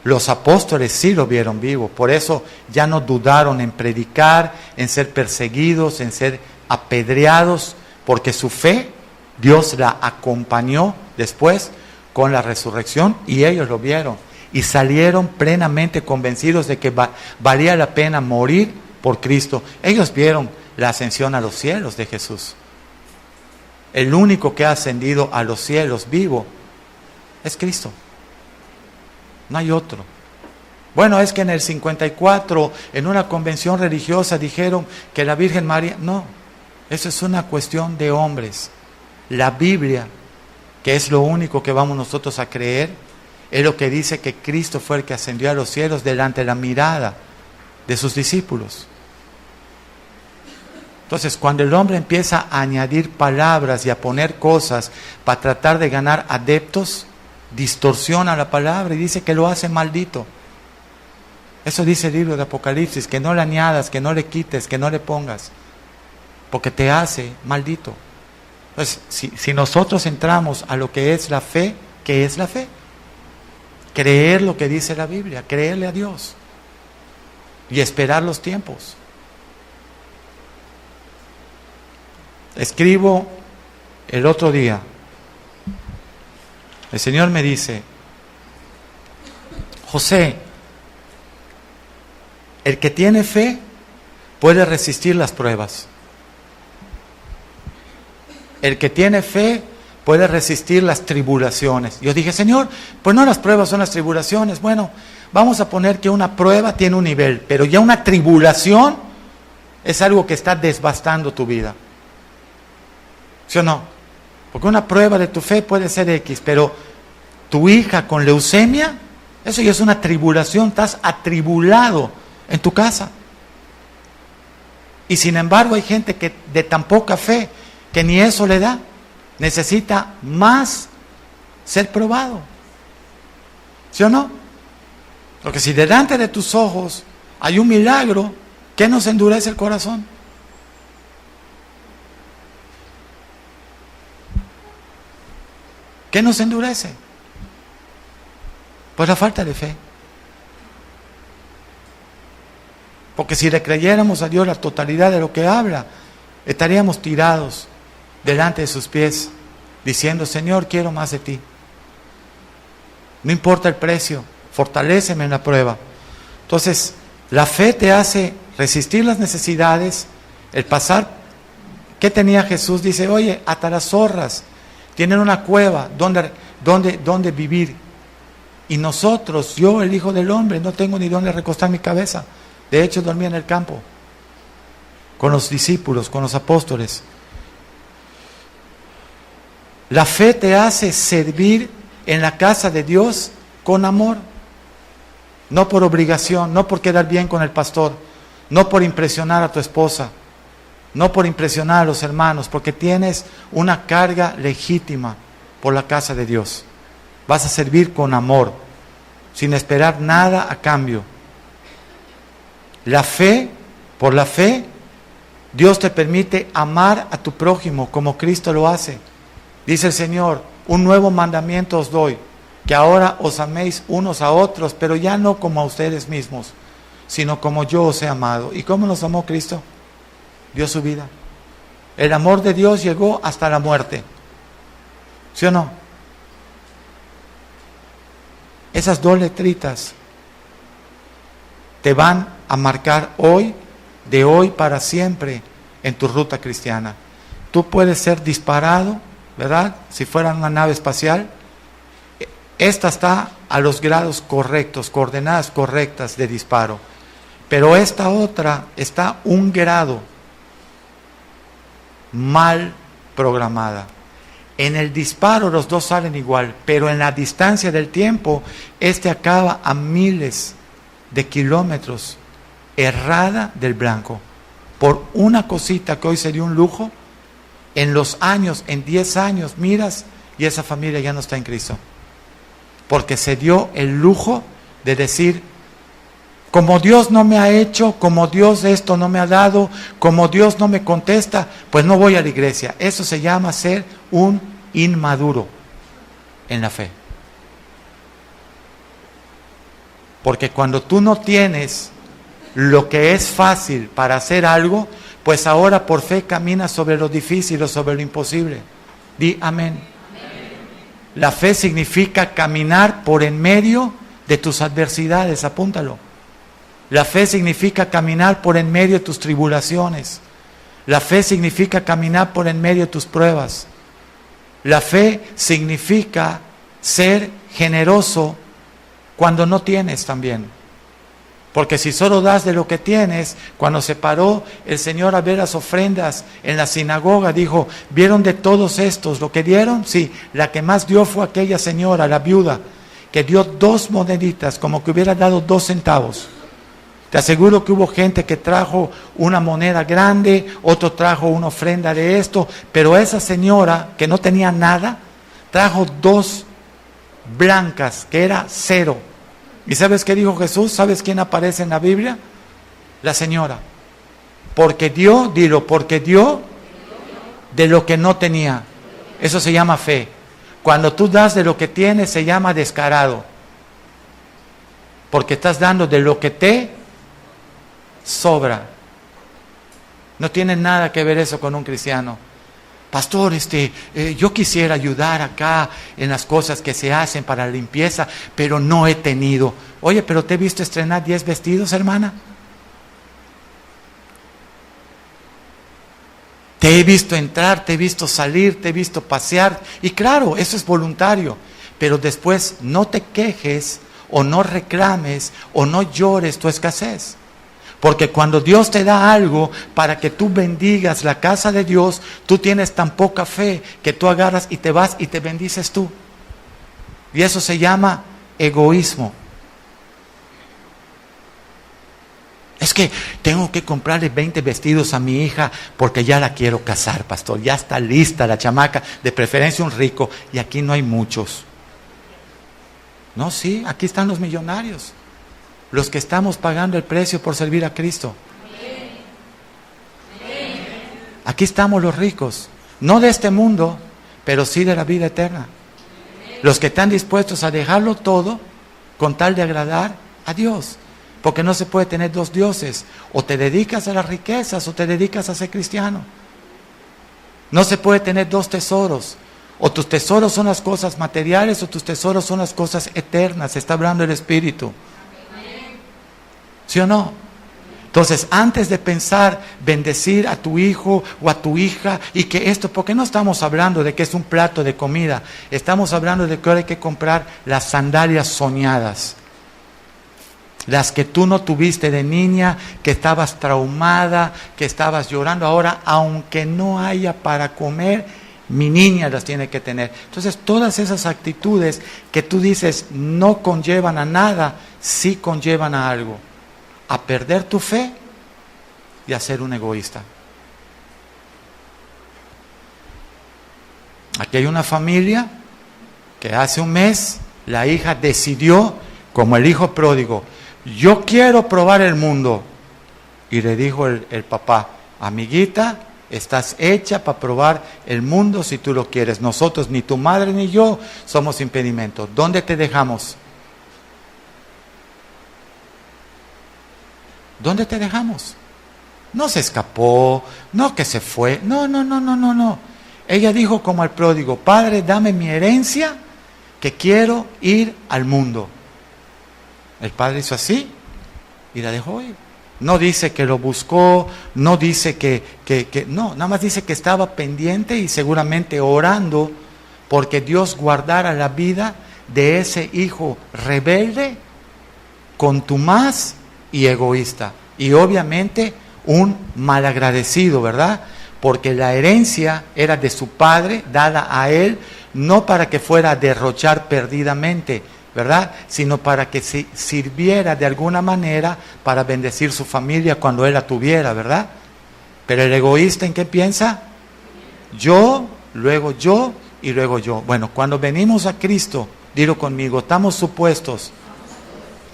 Los apóstoles sí lo vieron vivo, por eso ya no dudaron en predicar, en ser perseguidos, en ser apedreados, porque su fe, Dios la acompañó después con la resurrección y ellos lo vieron y salieron plenamente convencidos de que valía la pena morir por Cristo. Ellos vieron la ascensión a los cielos de Jesús. El único que ha ascendido a los cielos vivo es Cristo. No hay otro. Bueno, es que en el 54, en una convención religiosa, dijeron que la Virgen María... No, eso es una cuestión de hombres. La Biblia, que es lo único que vamos nosotros a creer, es lo que dice que Cristo fue el que ascendió a los cielos delante de la mirada de sus discípulos. Entonces, cuando el hombre empieza a añadir palabras y a poner cosas para tratar de ganar adeptos, distorsiona la palabra y dice que lo hace maldito. Eso dice el libro de Apocalipsis, que no le añadas, que no le quites, que no le pongas, porque te hace maldito. Entonces, si nosotros entramos a lo que es la fe, ¿qué es la fe? Creer lo que dice la Biblia, creerle a Dios y esperar los tiempos. Escribo el otro día, el Señor me dice: José, el que tiene fe puede resistir las pruebas. El que tiene fe puede resistir las tribulaciones. Yo dije: Señor, pues no las pruebas son las tribulaciones. Bueno, vamos a poner que una prueba tiene un nivel, pero ya una tribulación es algo que está devastando tu vida. ¿Sí o no? Porque una prueba de tu fe puede ser X, pero tu hija con leucemia, eso ya es una tribulación, estás atribulado en tu casa. Y sin embargo hay gente que de tan poca fe que ni eso le da, necesita más ser probado. ¿Sí o no? Porque si delante de tus ojos hay un milagro, ¿qué nos endurece el corazón? ¿Qué nos endurece? Pues la falta de fe. Porque si le creyéramos a Dios la totalidad de lo que habla, estaríamos tirados delante de sus pies, diciendo: Señor, quiero más de ti. No importa el precio, fortaléceme en la prueba. Entonces, la fe te hace resistir las necesidades, el pasar. ¿Qué tenía Jesús? Dice: oye, hasta las zorras tienen una cueva donde vivir. Y nosotros, yo, el Hijo del Hombre, no tengo ni dónde recostar mi cabeza. De hecho, dormía en el campo, con los discípulos, con los apóstoles. La fe te hace servir en la casa de Dios con amor. No por obligación, no por quedar bien con el pastor, no por impresionar a tu esposa, no por impresionar a los hermanos, porque tienes una carga legítima por la casa de Dios. Vas a servir con amor, sin esperar nada a cambio. La fe, por la fe, Dios te permite amar a tu prójimo como Cristo lo hace. Dice el Señor: un nuevo mandamiento os doy, que ahora os améis unos a otros, pero ya no como a ustedes mismos, sino como yo os he amado. ¿Y cómo nos amó Cristo? Dio su vida. El amor de Dios llegó hasta la muerte. ¿Sí o no? Esas dos letritas te van a marcar hoy, de hoy para siempre, en tu ruta cristiana. Tú puedes ser disparado, ¿verdad? Si fuera una nave espacial. Esta está a los grados correctos, coordenadas correctas de disparo. Pero esta otra está un grado mal programada. En el disparo los dos salen igual, pero en la distancia del tiempo, este acaba a miles de kilómetros errada del blanco. Por una cosita que hoy sería un lujo, en los años, en 10 años, miras y esa familia ya no está en Cristo. Porque se dio el lujo de decir: como Dios no me ha hecho, como Dios esto no me ha dado, como Dios no me contesta, pues no voy a la iglesia. Eso se llama ser un inmaduro en la fe. Porque cuando tú no tienes lo que es fácil para hacer algo, pues ahora por fe caminas sobre lo difícil o sobre lo imposible. Di amén. La fe significa caminar por en medio de tus adversidades, apúntalo. La fe significa caminar por en medio de tus tribulaciones. La fe significa caminar por en medio de tus pruebas. La fe significa ser generoso cuando no tienes también. Porque si solo das de lo que tienes, cuando se paró el Señor a ver las ofrendas en la sinagoga, dijo, ¿vieron de todos estos lo que dieron? Sí, la que más dio fue aquella señora, la viuda, que dio 2 moneditas, como que hubiera dado 2 centavos. Te aseguro que hubo gente que trajo una moneda grande, otro trajo una ofrenda de esto, pero esa señora que no tenía nada, trajo 2 blancas, que era 0. ¿Y sabes qué dijo Jesús? ¿Sabes quién aparece en la Biblia? La señora. Porque dio, dilo, porque dio de lo que no tenía. Eso se llama fe. Cuando tú das de lo que tienes, se llama descarado. Porque estás dando de lo que te sobra. No tiene nada que ver eso con un cristiano. Pastor, yo quisiera ayudar acá en las cosas que se hacen para la limpieza, pero no he tenido. Oye, pero te he visto estrenar 10 vestidos, hermana. Te he visto entrar, te he visto salir, te he visto pasear. Y claro, eso es voluntario. Pero después no te quejes o no reclames o no llores tu escasez. Porque cuando Dios te da algo para que tú bendigas la casa de Dios, tú tienes tan poca fe que tú agarras y te vas y te bendices tú. Y eso se llama egoísmo. Es que tengo que comprarle 20 vestidos a mi hija porque ya la quiero casar, pastor. Ya está lista la chamaca, de preferencia un rico, y aquí no hay muchos. No, sí, aquí están los millonarios. Los que estamos pagando el precio por servir a Cristo. Aquí estamos los ricos, no de este mundo, pero sí de la vida eterna. Los que están dispuestos a dejarlo todo con tal de agradar a Dios. Porque no se puede tener 2 dioses. O te dedicas a las riquezas o te dedicas a ser cristiano. No se puede tener 2 tesoros. O tus tesoros son las cosas materiales o tus tesoros son las cosas eternas. Está hablando el Espíritu. ¿Sí o no? Entonces, antes de pensar bendecir a tu hijo o a tu hija y que esto, porque no estamos hablando de que es un plato de comida, estamos hablando de que ahora hay que comprar las sandalias soñadas, las que tú no tuviste de niña, que estabas traumada, que estabas llorando. Ahora, aunque no haya para comer, mi niña las tiene que tener. Entonces, todas esas actitudes que tú dices no conllevan a nada, sí conllevan a algo. A perder tu fe y a ser un egoísta. Aquí hay una familia que hace un mes la hija decidió, como el hijo pródigo, yo quiero probar el mundo. Y le dijo el papá, amiguita, estás hecha para probar el mundo si tú lo quieres. Nosotros, ni tu madre ni yo, somos impedimento. ¿Dónde te dejamos? ¿Dónde te dejamos? No se escapó, no que se fue, no. Ella dijo como al pródigo, Padre, dame mi herencia, que quiero ir al mundo. El padre hizo así y la dejó ir. No dice que lo buscó, no dice no, nada más dice que estaba pendiente y seguramente orando porque Dios guardara la vida de ese hijo rebelde, contumaz y egoísta, y obviamente un malagradecido, ¿verdad? Porque la herencia era de su padre, dada a él, no para que fuera a derrochar perdidamente, ¿verdad? Sino para que sirviera de alguna manera para bendecir su familia cuando él la tuviera, ¿verdad? Pero el egoísta, ¿en qué piensa? Yo, luego yo y luego yo. Bueno, cuando venimos a Cristo, dilo conmigo, estamos supuestos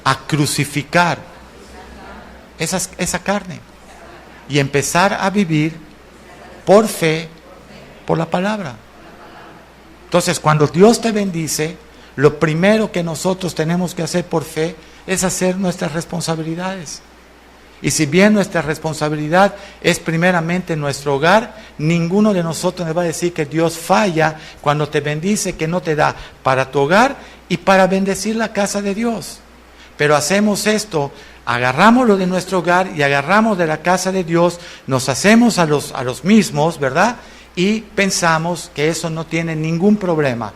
a crucificar esa carne y empezar a vivir por fe, por la palabra. Entonces, cuando Dios te bendice, lo primero que nosotros tenemos que hacer por fe es hacer nuestras responsabilidades. Y si bien nuestra responsabilidad es primeramente nuestro hogar, ninguno de nosotros le va a decir que Dios falla cuando te bendice, que no te da para tu hogar y para bendecir la casa de Dios. Pero hacemos esto, agarramos lo de nuestro hogar y agarramos de la casa de Dios, nos hacemos a los mismos, ¿verdad? Y pensamos que eso no tiene ningún problema.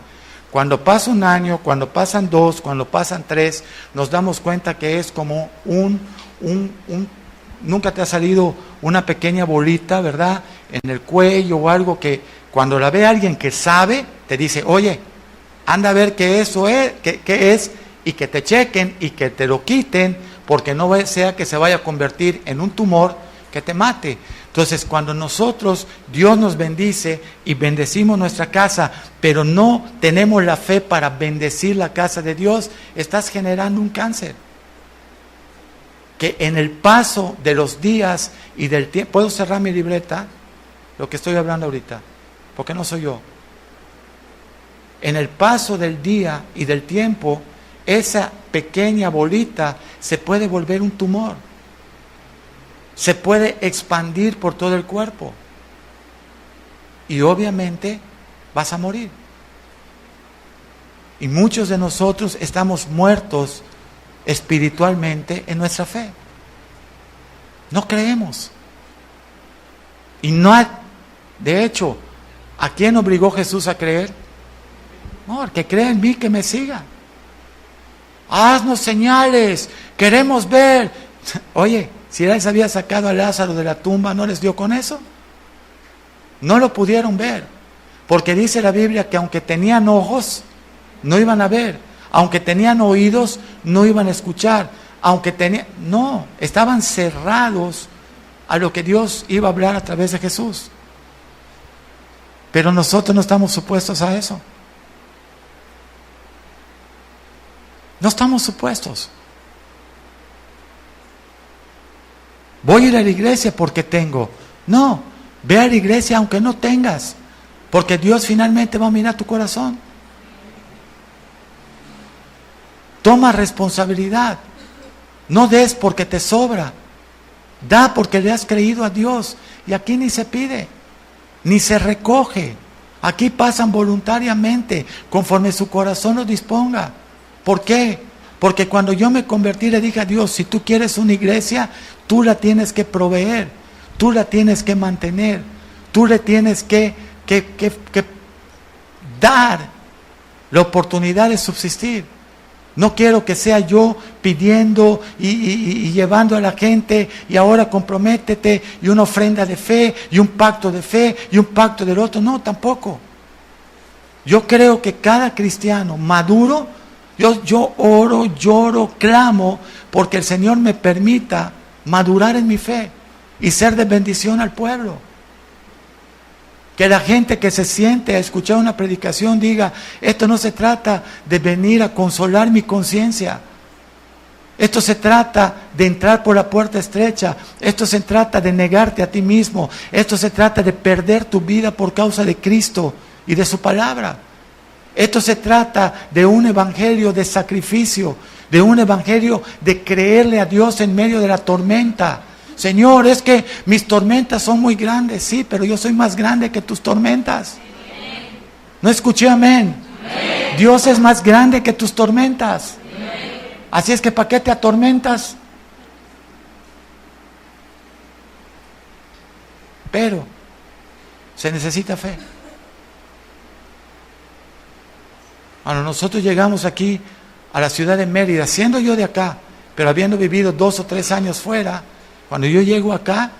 Cuando pasa un año, cuando pasan 2, cuando pasan 3, nos damos cuenta que es como nunca te ha salido una pequeña bolita, ¿verdad?, en el cuello o algo que cuando la ve alguien que sabe, te dice, oye, anda a ver qué eso es, qué es, y que te chequen y que te lo quiten, porque no sea que se vaya a convertir en un tumor que te mate. Entonces, cuando Dios nos bendice y bendecimos nuestra casa, pero no tenemos la fe para bendecir la casa de Dios, estás generando un cáncer. Que en el paso de los días y del tiempo, ¿puedo cerrar mi libreta? Lo que estoy hablando ahorita, porque no soy yo. En el paso del día y del tiempo, esa pequeña bolita se puede volver un tumor. Se puede expandir por todo el cuerpo. Y obviamente vas a morir. Y muchos de nosotros estamos muertos espiritualmente en nuestra fe. No creemos. Y de hecho, ¿a quién obligó Jesús a creer? No, el que cree en mí, que me siga. Haznos señales, queremos ver. Oye, si él les había sacado a Lázaro de la tumba, ¿no les dio con eso? No lo pudieron ver, porque dice la Biblia que aunque tenían ojos, no iban a ver, aunque tenían oídos, no iban a escuchar, estaban cerrados a lo que Dios iba a hablar a través de Jesús. Pero nosotros no estamos supuestos a eso. No estamos supuestos. Voy a ir a la iglesia porque tengo. No, ve a la iglesia aunque no tengas, porque Dios finalmente va a mirar tu corazón. Toma responsabilidad. No des porque te sobra. Da porque le has creído a Dios. Y aquí ni se pide, ni se recoge. Aquí pasan voluntariamente, conforme su corazón lo disponga. ¿Por qué? Porque cuando yo me convertí le dije a Dios, si tú quieres una iglesia, tú la tienes que proveer, tú la tienes que mantener, tú le tienes que dar la oportunidad de subsistir. No quiero que sea yo pidiendo y llevando a la gente y ahora comprométete y una ofrenda de fe y un pacto de fe y un pacto del otro. No, tampoco. Yo creo que cada cristiano maduro, yo oro, lloro, clamo porque el Señor me permita madurar en mi fe y ser de bendición al pueblo. Que la gente que se siente a escuchar una predicación diga, esto no se trata de venir a consolar mi conciencia. Esto se trata de entrar por la puerta estrecha. Esto se trata de negarte a ti mismo. Esto se trata de perder tu vida por causa de Cristo y de su palabra. Esto se trata de un evangelio de sacrificio, de un evangelio de creerle a Dios en medio de la tormenta. Señor, es que mis tormentas son muy grandes, sí, pero yo soy más grande que tus tormentas. No escuché amén. Dios es más grande que tus tormentas. Así es que ¿para qué te atormentas? Pero se necesita fe. Cuando nosotros llegamos aquí a la ciudad de Mérida, siendo yo de acá, pero habiendo vivido 2 o 3 años fuera, cuando yo llego acá,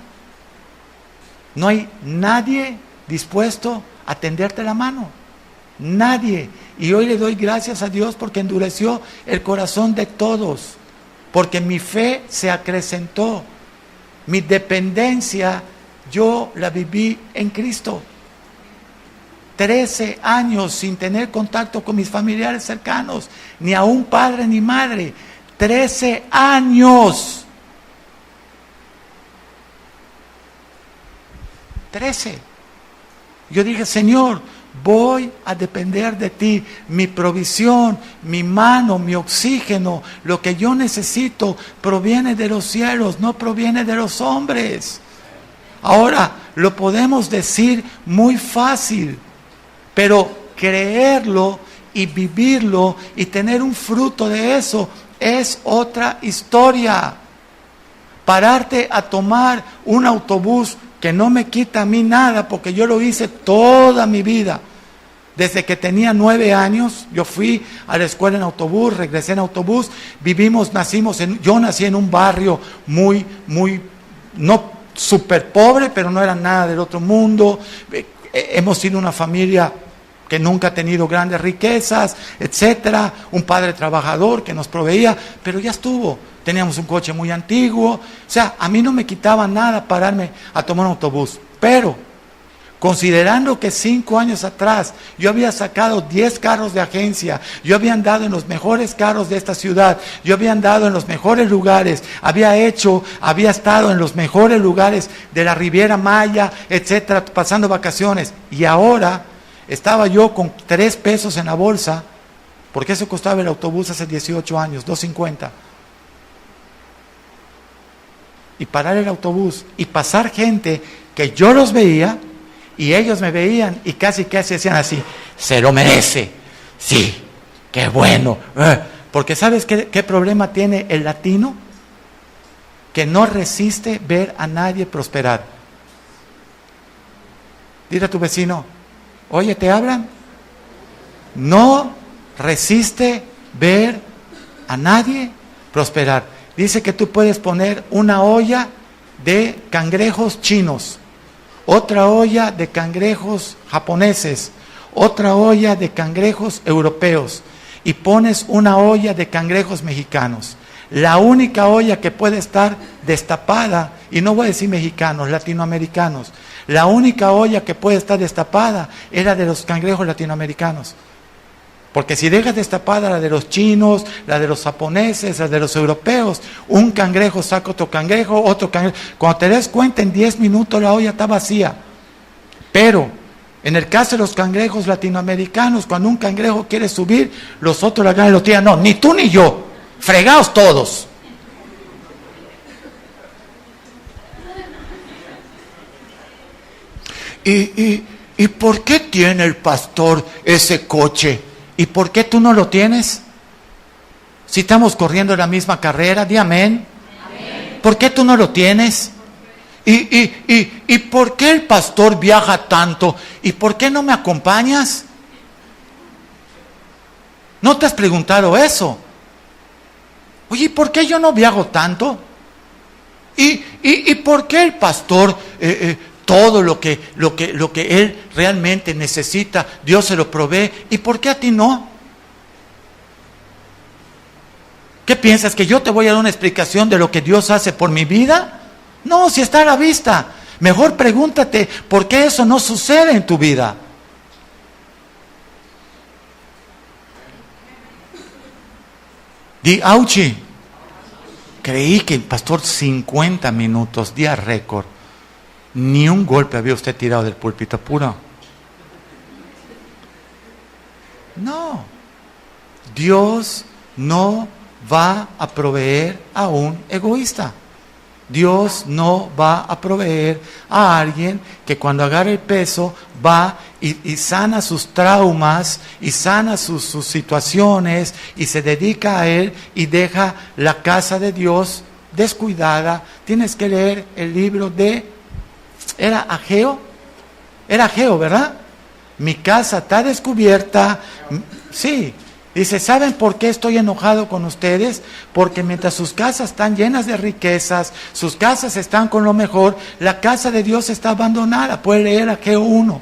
no hay nadie dispuesto a tenderte la mano. Nadie. Y hoy le doy gracias a Dios porque endureció el corazón de todos. Porque mi fe se acrecentó. Mi dependencia, yo la viví en Cristo. 13 años sin tener contacto con mis familiares cercanos, ni a un padre ni madre. 13 años. 13. Yo dije, Señor, voy a depender de ti. Mi provisión, mi mano, mi oxígeno, lo que yo necesito proviene de los cielos, no proviene de los hombres. Ahora, lo podemos decir muy fácil, pero creerlo y vivirlo y tener un fruto de eso es otra historia. Pararte a tomar un autobús que no me quita a mí nada, porque yo lo hice toda mi vida. Desde que tenía 9 años, yo fui a la escuela en autobús, regresé en autobús, yo nací en un barrio no súper pobre, pero no era nada del otro mundo. Hemos sido una familia que nunca ha tenido grandes riquezas, etcétera. Un padre trabajador que nos proveía, pero ya estuvo. Teníamos un coche muy antiguo. O sea, a mí no me quitaba nada pararme a tomar un autobús. Pero considerando que 5 años atrás yo había sacado 10 carros de agencia, yo había andado en los mejores carros de esta ciudad, yo había andado en los mejores lugares, había estado en los mejores lugares de la Riviera Maya, etcétera, pasando vacaciones, y ahora estaba yo con 3 pesos en la bolsa, porque eso costaba el autobús hace 18 años, 2.50. Y parar el autobús y pasar gente que yo los veía y ellos me veían y casi hacían así: se lo merece, sí, qué bueno. Porque ¿sabes qué problema tiene el latino? Que no resiste ver a nadie prosperar. Dile a tu vecino: oye, ¿te hablan? No resiste ver a nadie prosperar. Dice que tú puedes poner una olla de cangrejos chinos, otra olla de cangrejos japoneses, otra olla de cangrejos europeos, y pones una olla de cangrejos mexicanos. La única olla que puede estar destapada, y no voy a decir mexicanos, latinoamericanos, la única olla que puede estar destapada es la de los cangrejos latinoamericanos. Porque si dejas destapada la de los chinos, la de los japoneses, la de los europeos, un cangrejo saca otro cangrejo. Cuando te des cuenta, en 10 minutos la olla está vacía. Pero en el caso de los cangrejos latinoamericanos, cuando un cangrejo quiere subir, los otros la ganan y lo tiran. No, ni tú ni yo, fregaos todos. ¿Y por qué tiene el pastor ese coche? ¿Y por qué tú no lo tienes? Si estamos corriendo la misma carrera, di amén. Amén. ¿Por qué tú no lo tienes? ¿Y por qué el pastor viaja tanto? ¿Y por qué no me acompañas? ¿No te has preguntado eso? Oye, ¿y por qué yo no viajo tanto? ¿Y por qué el pastor todo lo que él realmente necesita, Dios se lo provee? ¿Y por qué a ti no? ¿Qué piensas? ¿Que yo te voy a dar una explicación de lo que Dios hace por mi vida? No, si está a la vista. Mejor pregúntate, ¿por qué eso no sucede en tu vida? Di, auchi. Creí que el pastor 50 minutos, día récord. Ni un golpe había usted tirado del púlpito puro. No. Dios no va a proveer a un egoísta. Dios no va a proveer a alguien que cuando agarre el peso va y sana sus traumas y sana sus situaciones y se dedica a él y deja la casa de Dios descuidada. Tienes que leer el libro de... ¿Era Ageo? Era Ageo, ¿verdad? Mi casa está descubierta. Sí. Dice, ¿saben por qué estoy enojado con ustedes? Porque mientras sus casas están llenas de riquezas, sus casas están con lo mejor, la casa de Dios está abandonada. Puede leer Ageo 1.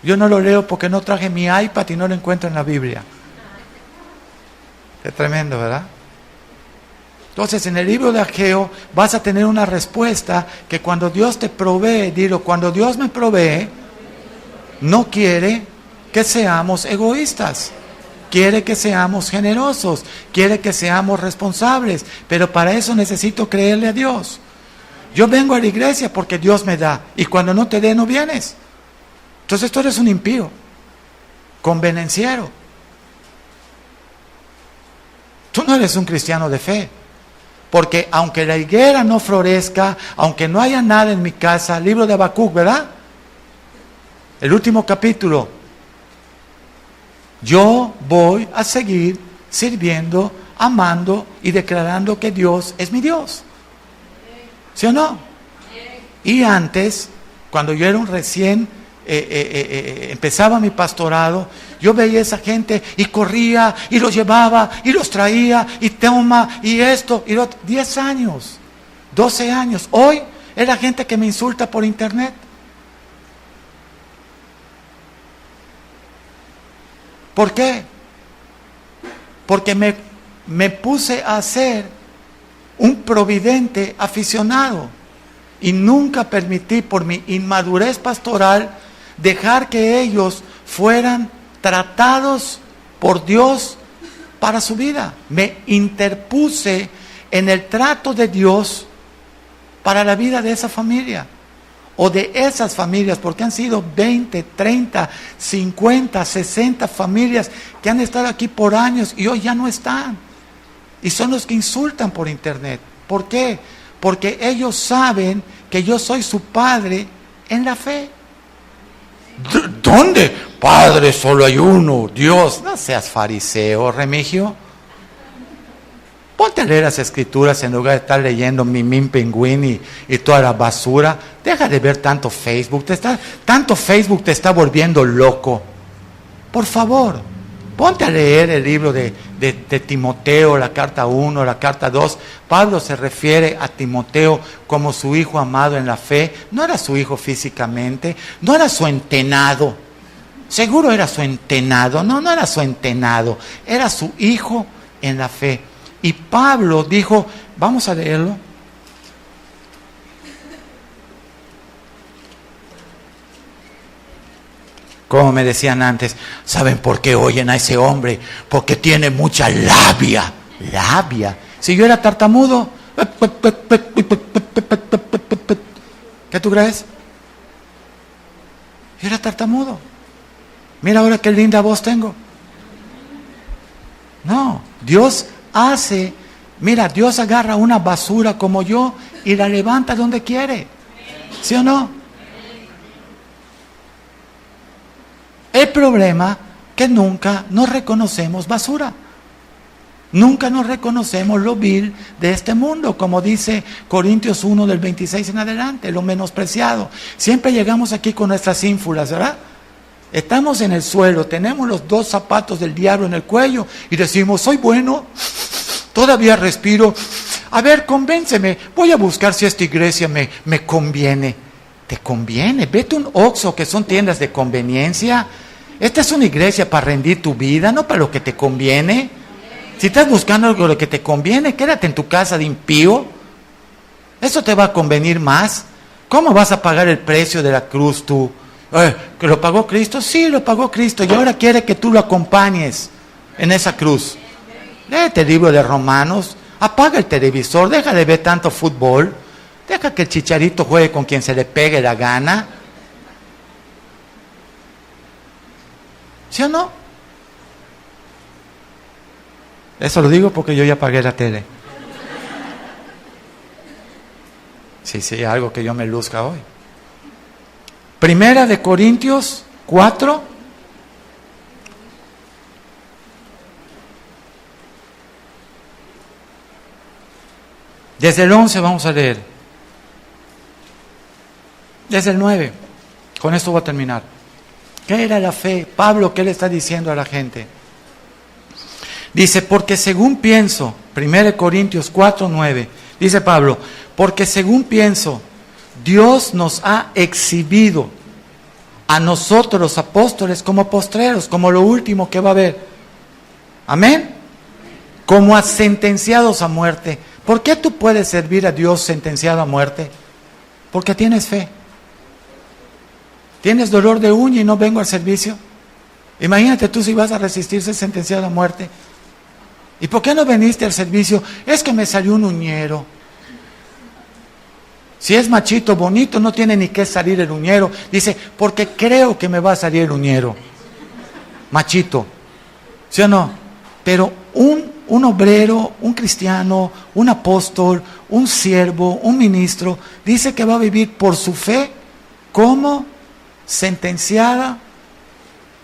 Yo no lo leo porque no traje mi iPad y no lo encuentro en la Biblia. Qué tremendo, ¿verdad? Entonces, en el libro de Ageo vas a tener una respuesta que cuando Dios te provee, dilo, cuando Dios me provee, no quiere que seamos egoístas, quiere que seamos generosos, quiere que seamos responsables, pero para eso necesito creerle a Dios. Yo vengo a la iglesia porque Dios me da, y cuando no te dé, no vienes. Entonces tú eres un impío, convenenciero. Tú no eres un cristiano de fe. Porque aunque la higuera no florezca, aunque no haya nada en mi casa, libro de Habacuc, ¿verdad? El último capítulo. Yo voy a seguir sirviendo, amando y declarando que Dios es mi Dios. ¿Sí o no? Y antes, cuando yo era un recién empezaba mi pastorado, yo veía a esa gente y corría y los llevaba y los traía y toma y esto y lo otro. 10 años, 12 años. Hoy es la gente que me insulta por internet. ¿Por qué? Porque me puse a ser un providente aficionado y nunca permití, por mi inmadurez pastoral, dejar que ellos fueran tratados por Dios para su vida. Me interpuse en el trato de Dios para la vida de esa familia o de esas familias, porque han sido 20, 30, 50, 60 familias que han estado aquí por años y hoy ya no están. Y son los que insultan por internet. ¿Por qué? Porque ellos saben que yo soy su padre en la fe. ¿Dónde? Padre, solo hay uno, Dios. No seas fariseo, Remigio. Ponte a leer las escrituras en lugar de estar leyendo Mimín Pingüín y toda la basura. Deja de ver tanto Facebook. Tanto Facebook te está volviendo loco. Por favor, ponte a leer el libro de Timoteo, la carta 1, la carta 2. Pablo se refiere a Timoteo como su hijo amado en la fe. No era su hijo físicamente, no era su entenado. Seguro era su entenado. No era su entenado. Era su hijo en la fe. Y Pablo dijo, vamos a leerlo. Como me decían antes, ¿saben por qué oyen a ese hombre? Porque tiene mucha labia. Labia. Si yo era tartamudo, ¿qué tú crees? Yo era tartamudo. Mira ahora qué linda voz tengo. No, Dios hace, mira, Dios agarra una basura como yo y la levanta donde quiere. ¿Sí o no? El problema que nunca nos reconocemos basura. Nunca nos reconocemos lo vil de este mundo, como dice Corintios 1 del 26 en adelante, lo menospreciado. Siempre llegamos aquí con nuestras ínfulas, ¿verdad? Estamos en el suelo, tenemos los 2 zapatos del diablo en el cuello y decimos, soy bueno, todavía respiro. A ver, convénceme, voy a buscar si esta iglesia me conviene. ¿Te conviene? Vete a un Oxxo, que son tiendas de conveniencia. Esta es una iglesia para rendir tu vida, no para lo que te conviene. Si estás buscando algo que te conviene, quédate en tu casa de impío. Eso te va a convenir más. ¿Cómo vas a pagar el precio de la cruz tú? ¿Que lo pagó Cristo? Sí, lo pagó Cristo. Y ahora quiere que tú lo acompañes en esa cruz. Léete el libro de Romanos. Apaga el televisor. Deja de ver tanto fútbol. Deja que el Chicharito juegue con quien se le pegue la gana. ¿Sí o no? Eso lo digo porque yo ya apagué la tele. Sí, algo que yo me luzca hoy. Primera de Corintios 4. Desde el 11 vamos a leer. Desde el 9. Con esto voy a terminar. ¿Qué era la fe? Pablo, ¿qué le está diciendo a la gente? Dice, porque según pienso, 1 Corintios 4, 9, dice Pablo, porque según pienso, Dios nos ha exhibido a nosotros los apóstoles como postreros, como lo último que va a haber. Amén. Como a sentenciados a muerte. ¿Por qué tú puedes servir a Dios sentenciado a muerte? Porque tienes fe. ¿Tienes dolor de uña y no vengo al servicio? Imagínate tú si vas a resistir ser sentenciado a muerte. ¿Y por qué no viniste al servicio? Es que me salió un uñero. Si es machito bonito, no tiene ni que salir el uñero. Dice, porque creo que me va a salir el uñero. Machito. ¿Sí o no? Pero un obrero, un cristiano, un apóstol, un siervo, un ministro, dice que va a vivir por su fe como sentenciada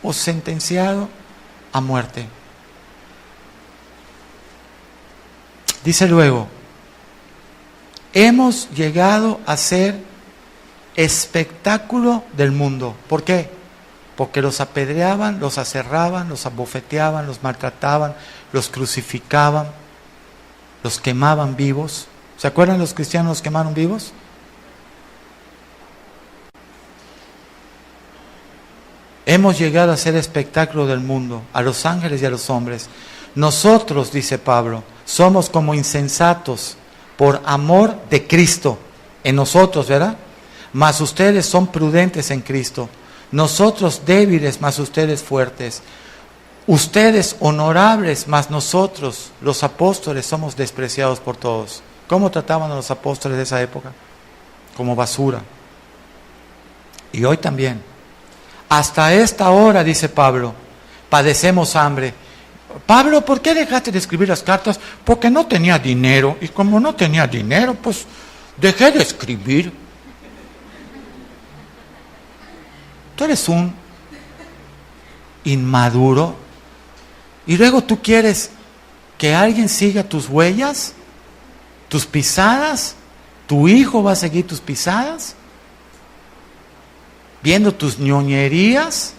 o sentenciado a muerte. Dice luego, hemos llegado a ser espectáculo del mundo. ¿Por qué? Porque los apedreaban, los aserraban, los abofeteaban, los maltrataban, los crucificaban, los quemaban vivos. ¿Se acuerdan los cristianos los quemaron vivos? Hemos llegado a ser espectáculo del mundo, a los ángeles y a los hombres. Nosotros, dice Pablo, somos como insensatos por amor de Cristo. En nosotros, ¿verdad? Mas ustedes son prudentes en Cristo. Nosotros débiles, mas ustedes fuertes. Ustedes honorables, mas nosotros, los apóstoles, somos despreciados por todos. ¿Cómo trataban a los apóstoles de esa época? Como basura. Y hoy también. Hasta esta hora, dice Pablo, padecemos hambre. Pablo, ¿por qué dejaste de escribir las cartas? Porque no tenía dinero. Y como no tenía dinero, pues dejé de escribir. Tú eres un inmaduro. Y luego tú quieres que alguien siga tus huellas, tus pisadas. ¿Tu hijo va a seguir tus pisadas? Viendo tus ñoñerías,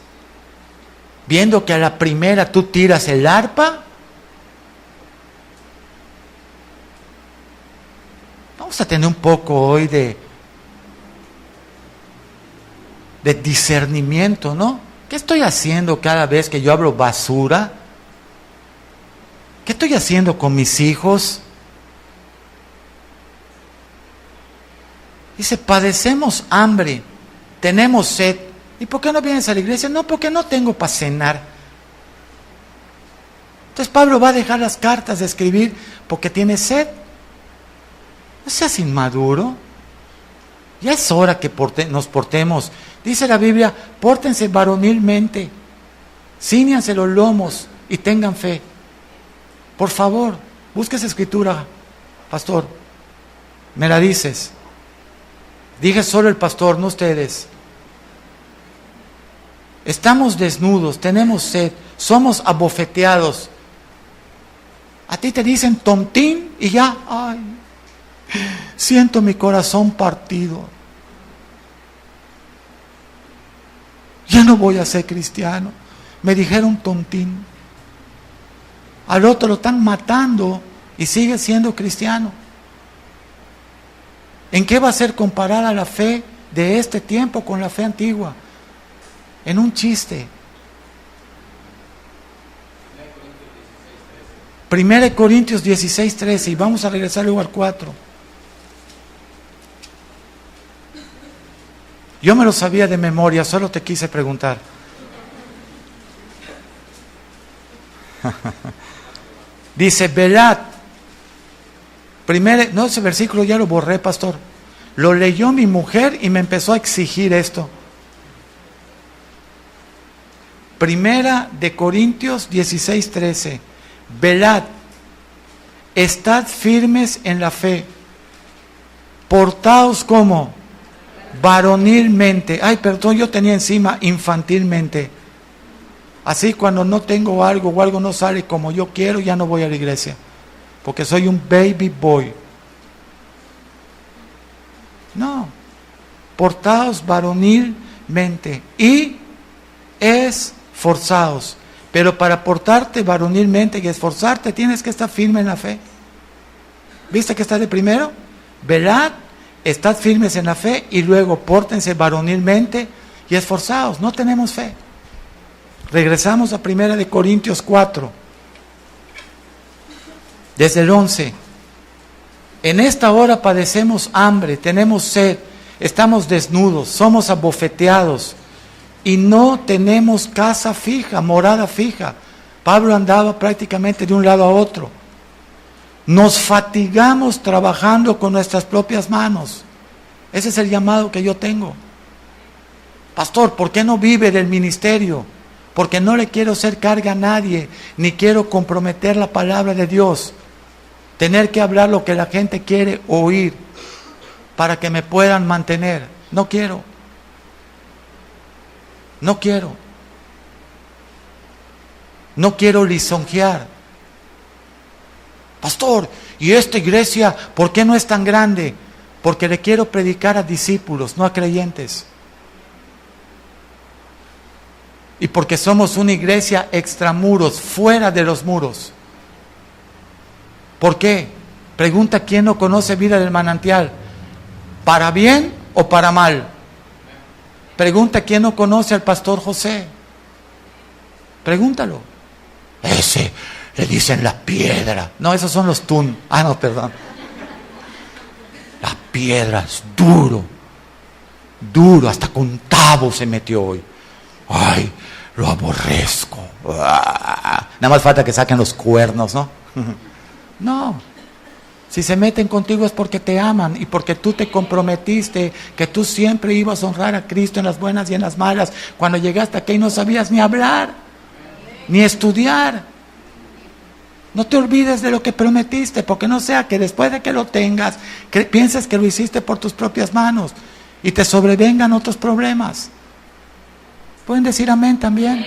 viendo que a la primera tú tiras el arpa. Vamos a tener un poco hoy de discernimiento, ¿no? ¿Qué estoy haciendo cada vez que yo hablo basura? ¿Qué estoy haciendo con mis hijos? Dice, padecemos hambre. Tenemos sed. ¿Y por qué no vienes a la iglesia? No, porque no tengo para cenar. Entonces Pablo va a dejar las cartas de escribir porque tiene sed. No seas inmaduro. Ya es hora que nos portemos. Dice la Biblia, pórtense varonilmente, cíñanse los lomos y tengan fe. Por favor, busca esa escritura, pastor. Me la dices. Dije solo el pastor, no ustedes. Estamos desnudos, tenemos sed, somos abofeteados. A ti te dicen tontín y ya, ay, siento mi corazón partido. Ya no voy a ser cristiano. Me dijeron tontín. Al otro lo están matando y sigue siendo cristiano. ¿En qué va a ser comparada la fe de este tiempo con la fe antigua? En un chiste. 1 Corintios 16:13, y vamos a regresar luego al 4. Yo me lo sabía de memoria, solo te quise preguntar. Dice, velad. No, ese versículo ya lo borré, pastor. Lo leyó mi mujer y me empezó a exigir esto. 1 Corintios 16:13. Velad, estad firmes en la fe, portaos como varonilmente. Ay, perdón, yo tenía encima infantilmente. Así cuando no tengo algo o algo no sale como yo quiero, ya no voy a la iglesia, porque soy un baby boy. No, portaos varonilmente y esforzaos. Pero para portarte varonilmente y esforzarte tienes que estar firme en la fe. ¿Viste que está de primero? Velad, estad firmes en la fe y luego pórtense varonilmente y esforzaos. No tenemos fe. Regresamos a 1 Corintios 4. Desde el 11. En esta hora padecemos hambre, tenemos sed, estamos desnudos, somos abofeteados. Y no tenemos casa fija, morada fija. Pablo andaba prácticamente de un lado a otro. Nos fatigamos trabajando con nuestras propias manos. Ese es el llamado que yo tengo. Pastor, ¿por qué no vive del ministerio? Porque no le quiero hacer carga a nadie, ni quiero comprometer la palabra de Dios. Tener que hablar lo que la gente quiere oír para que me puedan mantener. No quiero. No quiero. No quiero lisonjear. Pastor, ¿y esta iglesia por qué no es tan grande? porque le quiero predicar a discípulos, no a creyentes. Y porque somos una iglesia extramuros, fuera de los muros. ¿Por qué? Pregunta quién no conoce Vida del Manantial. ¿Para bien o para mal? Pregunta quién no conoce al pastor José. Pregúntalo. Ese le dicen la piedra. No, esos son los tun. Ah, no, perdón. La piedra es duro. Duro, hasta con tabo se metió hoy. Ay, lo aborrezco. Nada más falta que saquen los cuernos, ¿no? No. Si se meten contigo es porque te aman y porque tú te comprometiste que tú siempre ibas a honrar a Cristo en las buenas y en las malas. Cuando llegaste aquí no sabías ni hablar, ni estudiar. No te olvides de lo que prometiste, porque no sea que después de que lo tengas, que pienses que lo hiciste por tus propias manos y te sobrevengan otros problemas. ¿Pueden decir amén también?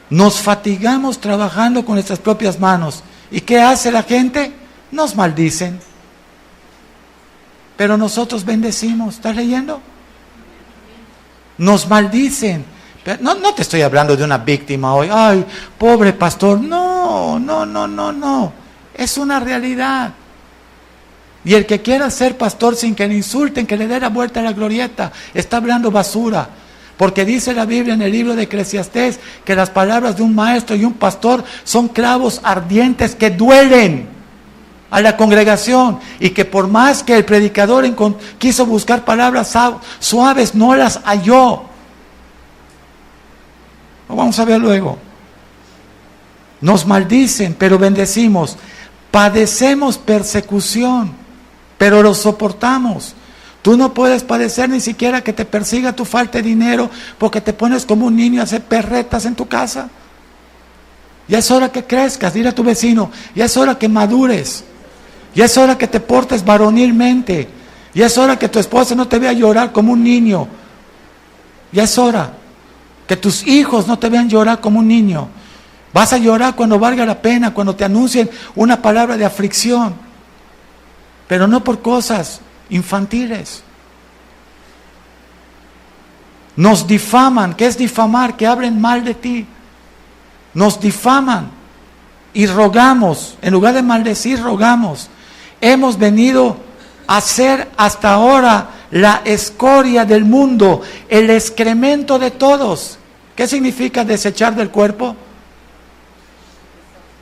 Nos fatigamos trabajando con nuestras propias manos. ¿Y qué hace la gente? Nos maldicen. Pero nosotros bendecimos. ¿Estás leyendo? Nos maldicen. Pero no te estoy hablando de una víctima hoy. Ay, pobre pastor. No. Es una realidad. Y el que quiera ser pastor sin que le insulten, que le dé la vuelta a la glorieta, está hablando basura. Porque dice la Biblia en el libro de Eclesiastés que las palabras de un maestro y un pastor son clavos ardientes que duelen a la congregación, y que por más que el predicador quiso buscar palabras suaves, no las halló. Lo vamos a ver luego. Nos maldicen, pero bendecimos. Padecemos persecución, pero lo soportamos. Tú no puedes padecer ni siquiera que te persiga tu falta de dinero, porque te pones como un niño a hacer perretas en tu casa. Ya es hora que crezcas. Dile a tu vecino, ya es hora que madures. Ya es hora que te portes varonilmente. Ya es hora que tu esposa no te vea llorar como un niño. Ya es hora que tus hijos no te vean llorar como un niño. Vas a llorar cuando valga la pena, cuando te anuncien una palabra de aflicción, pero no por cosas infantiles. Nos difaman. ¿Qué es difamar? Que hablen mal de ti. Nos difaman y rogamos. En lugar de maldecir, rogamos. Hemos venido a ser hasta ahora la escoria del mundo, el excremento de todos. ¿Qué significa desechar del cuerpo?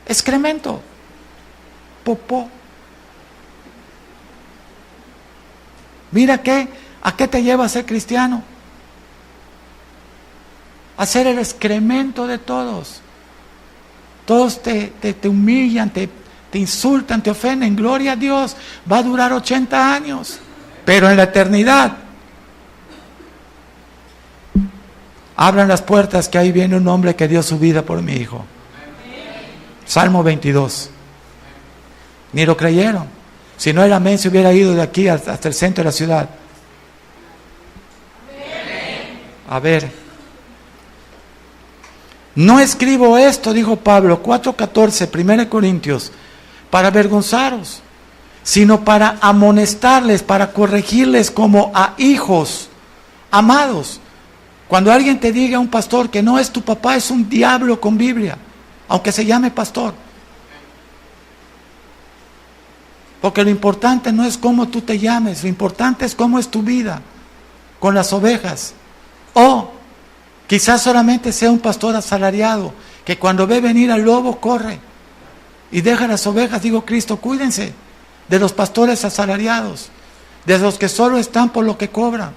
Excremento, popó. Mira ¿a qué te lleva a ser cristiano? A ser el excremento de todos. Todos te humillan, te insultan, te ofenden. Gloria a Dios, va a durar 80 años. Pero en la eternidad, abran las puertas, que ahí viene un hombre que dio su vida por mi hijo. Salmo 22. Ni lo creyeron. Si no era amén, se hubiera ido de aquí hasta el centro de la ciudad. A ver. No escribo esto, dijo Pablo, 4:14, 1 Corintios, para avergonzaros, sino para amonestarles, para corregirles como a hijos amados. Cuando alguien te diga, un pastor, que no es tu papá, es un diablo con Biblia, aunque se llame pastor. Porque lo importante no es cómo tú te llames, lo importante es cómo es tu vida con las ovejas. O quizás solamente sea un pastor asalariado, que cuando ve venir al lobo corre y deja las ovejas. Digo, Cristo, cuídense de los pastores asalariados, de los que solo están por lo que cobran.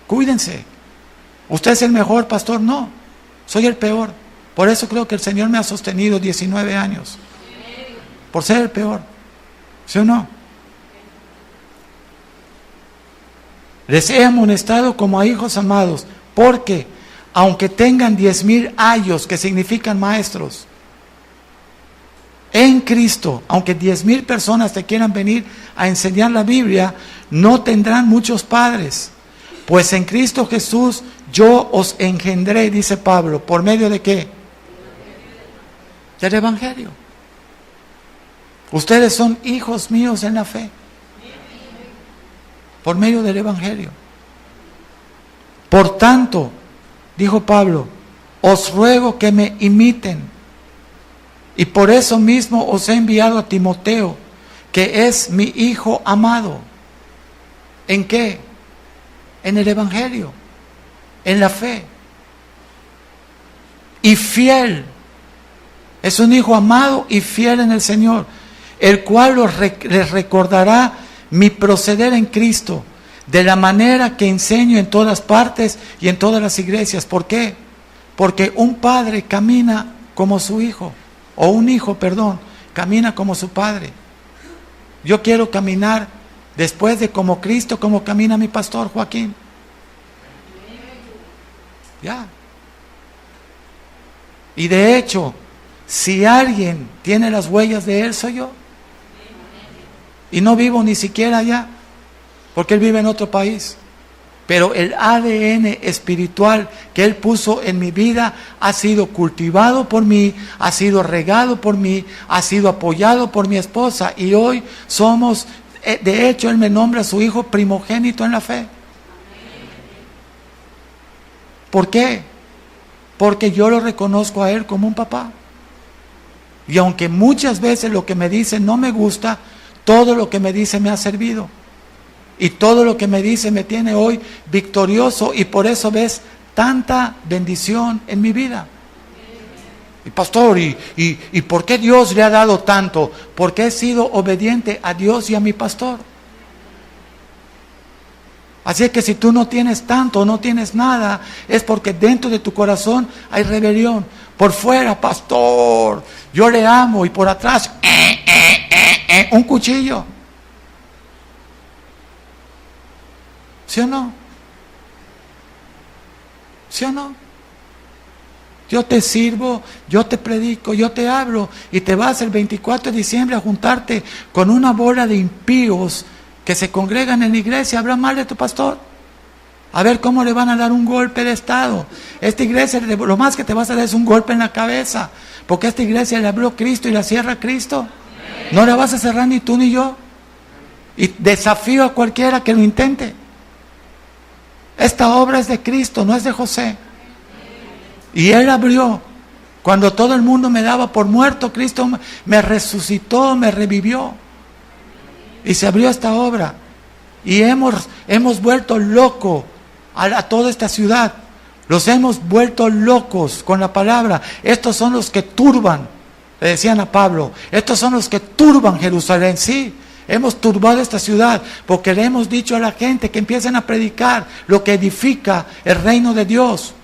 Cuídense. ¿Usted es el mejor pastor? No, soy el peor. Por eso creo que el Señor me ha sostenido 19 años. Por ser el peor. ¿Sí o no? Les he amonestado como a hijos amados, porque aunque tengan 10,000 ayos, que significan maestros, en Cristo, aunque 10,000 personas te quieran venir a enseñar la Biblia, no tendrán muchos padres. Pues en Cristo Jesús yo os engendré, dice Pablo, ¿por medio de qué? Del Evangelio. Ustedes son hijos míos en la fe, por medio del Evangelio. Por tanto, dijo Pablo, os ruego que me imiten. Y por eso mismo os he enviado a Timoteo, que es mi hijo amado. ¿En qué? En el Evangelio, en la fe. Y fiel. Es un hijo amado y fiel en el Señor, el cual les recordará mi proceder en Cristo, de la manera que enseño en todas partes y en todas las iglesias. ¿Por qué? Porque un padre camina como su hijo, o un hijo, perdón, camina como su padre. Yo quiero caminar después de como Cristo, como camina mi pastor Joaquín. Ya. Y de hecho, si alguien tiene las huellas de él, soy yo. Y no vivo ni siquiera allá, porque él vive en otro país. Pero el ADN espiritual que él puso en mi vida ha sido cultivado por mí, ha sido regado por mí, ha sido apoyado por mi esposa. Y hoy somos, de hecho, él me nombra a su hijo primogénito en la fe. ¿Por qué? Porque yo lo reconozco a él como un papá. Y aunque muchas veces lo que me dice no me gusta, todo lo que me dice me ha servido. Y todo lo que me dice me tiene hoy victorioso, y por eso ves tanta bendición en mi vida. Y pastor, ¿y por qué Dios le ha dado tanto? Porque he sido obediente a Dios y a mi pastor. Así es que si tú no tienes tanto, no tienes nada, es porque dentro de tu corazón hay rebelión. Por fuera, pastor, yo le amo, y por atrás, un cuchillo. ¿Sí o no? ¿Sí o no? Yo te sirvo, yo te predico, yo te hablo, y te vas el 24 de diciembre a juntarte con una bola de impíos que se congregan en la iglesia a hablar mal de tu pastor. A ver cómo le van a dar un golpe de estado. Esta iglesia, lo más que te vas a dar es un golpe en la cabeza, porque esta iglesia le abrió Cristo y la cierra Cristo. No la vas a cerrar ni tú ni yo. Y desafío a cualquiera que lo intente. Esta obra es de Cristo, no es de José. Y Él abrió. Cuando todo el mundo me daba por muerto, Cristo me resucitó, me revivió. Y se abrió esta obra. Y hemos vuelto locos a toda esta ciudad. Los hemos vuelto locos con la palabra. Estos son los que turban, le decían a Pablo. Estos son los que turban Jerusalén. Sí, hemos turbado esta ciudad porque le hemos dicho a la gente que empiecen a predicar lo que edifica el reino de Dios.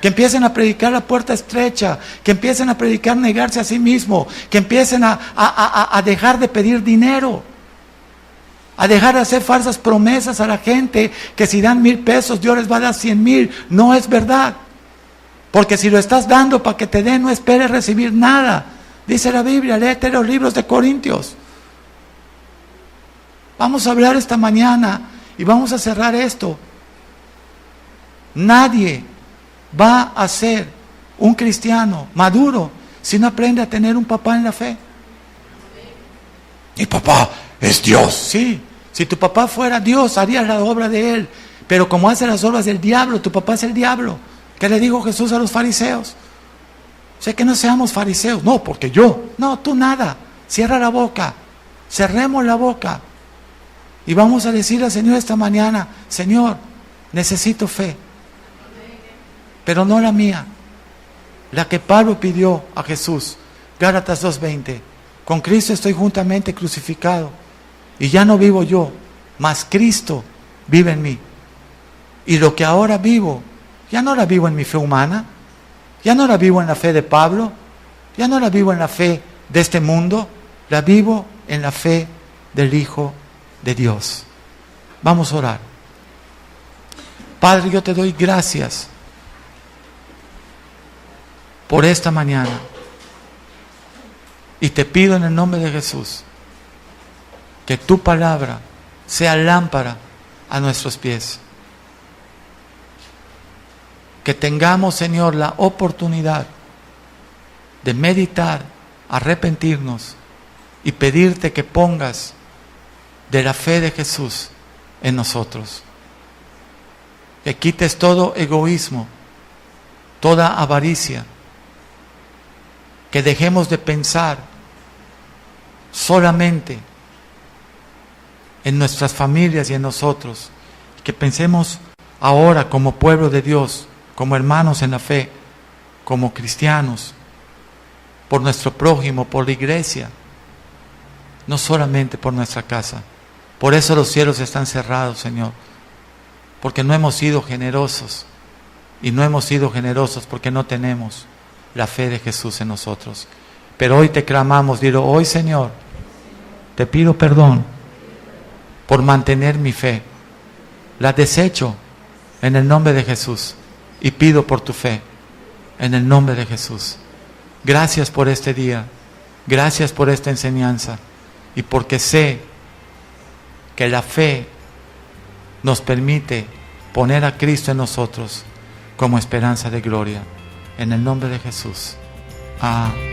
Que empiecen a predicar la puerta estrecha, que empiecen a predicar negarse a sí mismo, que empiecen a dejar de pedir dinero, a dejar de hacer falsas promesas a la gente, que si dan 1,000 pesos Dios les va a dar 100,000. No es verdad, porque si lo estás dando para que te den, no esperes recibir nada. Dice la Biblia, léete los libros de Corintios. Vamos a hablar esta mañana y vamos a cerrar esto. Nadie va a ser un cristiano maduro si no aprende a tener un papá en la fe. Mi papá es Dios. Sí, si tu papá fuera Dios, harías la obra de Él. Pero como hace las obras del diablo, tu papá es el diablo. ¿Qué le dijo Jesús a los fariseos? Sé que no seamos fariseos. No, porque yo. No, tú nada. Cierra la boca. Cerremos la boca. Y vamos a decirle al Señor esta mañana: Señor, necesito fe. Pero no la mía, la que Pablo pidió a Jesús. Gálatas 2:20. Con Cristo estoy juntamente crucificado, y ya no vivo yo, mas Cristo vive en mí. Y lo que ahora vivo, ya no la vivo en mi fe humana, ya no la vivo en la fe de Pablo, ya no la vivo en la fe de este mundo, la vivo en la fe del Hijo de Dios. Vamos a orar. Padre, yo te doy gracias por esta mañana, y te pido en el nombre de Jesús que tu palabra sea lámpara a nuestros pies, que tengamos, Señor, la oportunidad de meditar, arrepentirnos y pedirte que pongas de la fe de Jesús en nosotros. Que quites todo egoísmo, toda avaricia, que dejemos de pensar solamente en nuestras familias y en nosotros, que pensemos ahora como pueblo de Dios, como hermanos en la fe, como cristianos, por nuestro prójimo, por la iglesia, no solamente por nuestra casa. Por eso los cielos están cerrados, Señor, porque no hemos sido generosos, y no hemos sido generosos porque no tenemos la fe de Jesús en nosotros. Pero hoy te clamamos, dilo, hoy Señor, te pido perdón por mantener mi fe. La desecho en el nombre de Jesús y pido por tu fe en el nombre de Jesús. Gracias por este día, gracias por esta enseñanza y porque sé que la fe nos permite poner a Cristo en nosotros como esperanza de gloria. En el nombre de Jesús. Amén.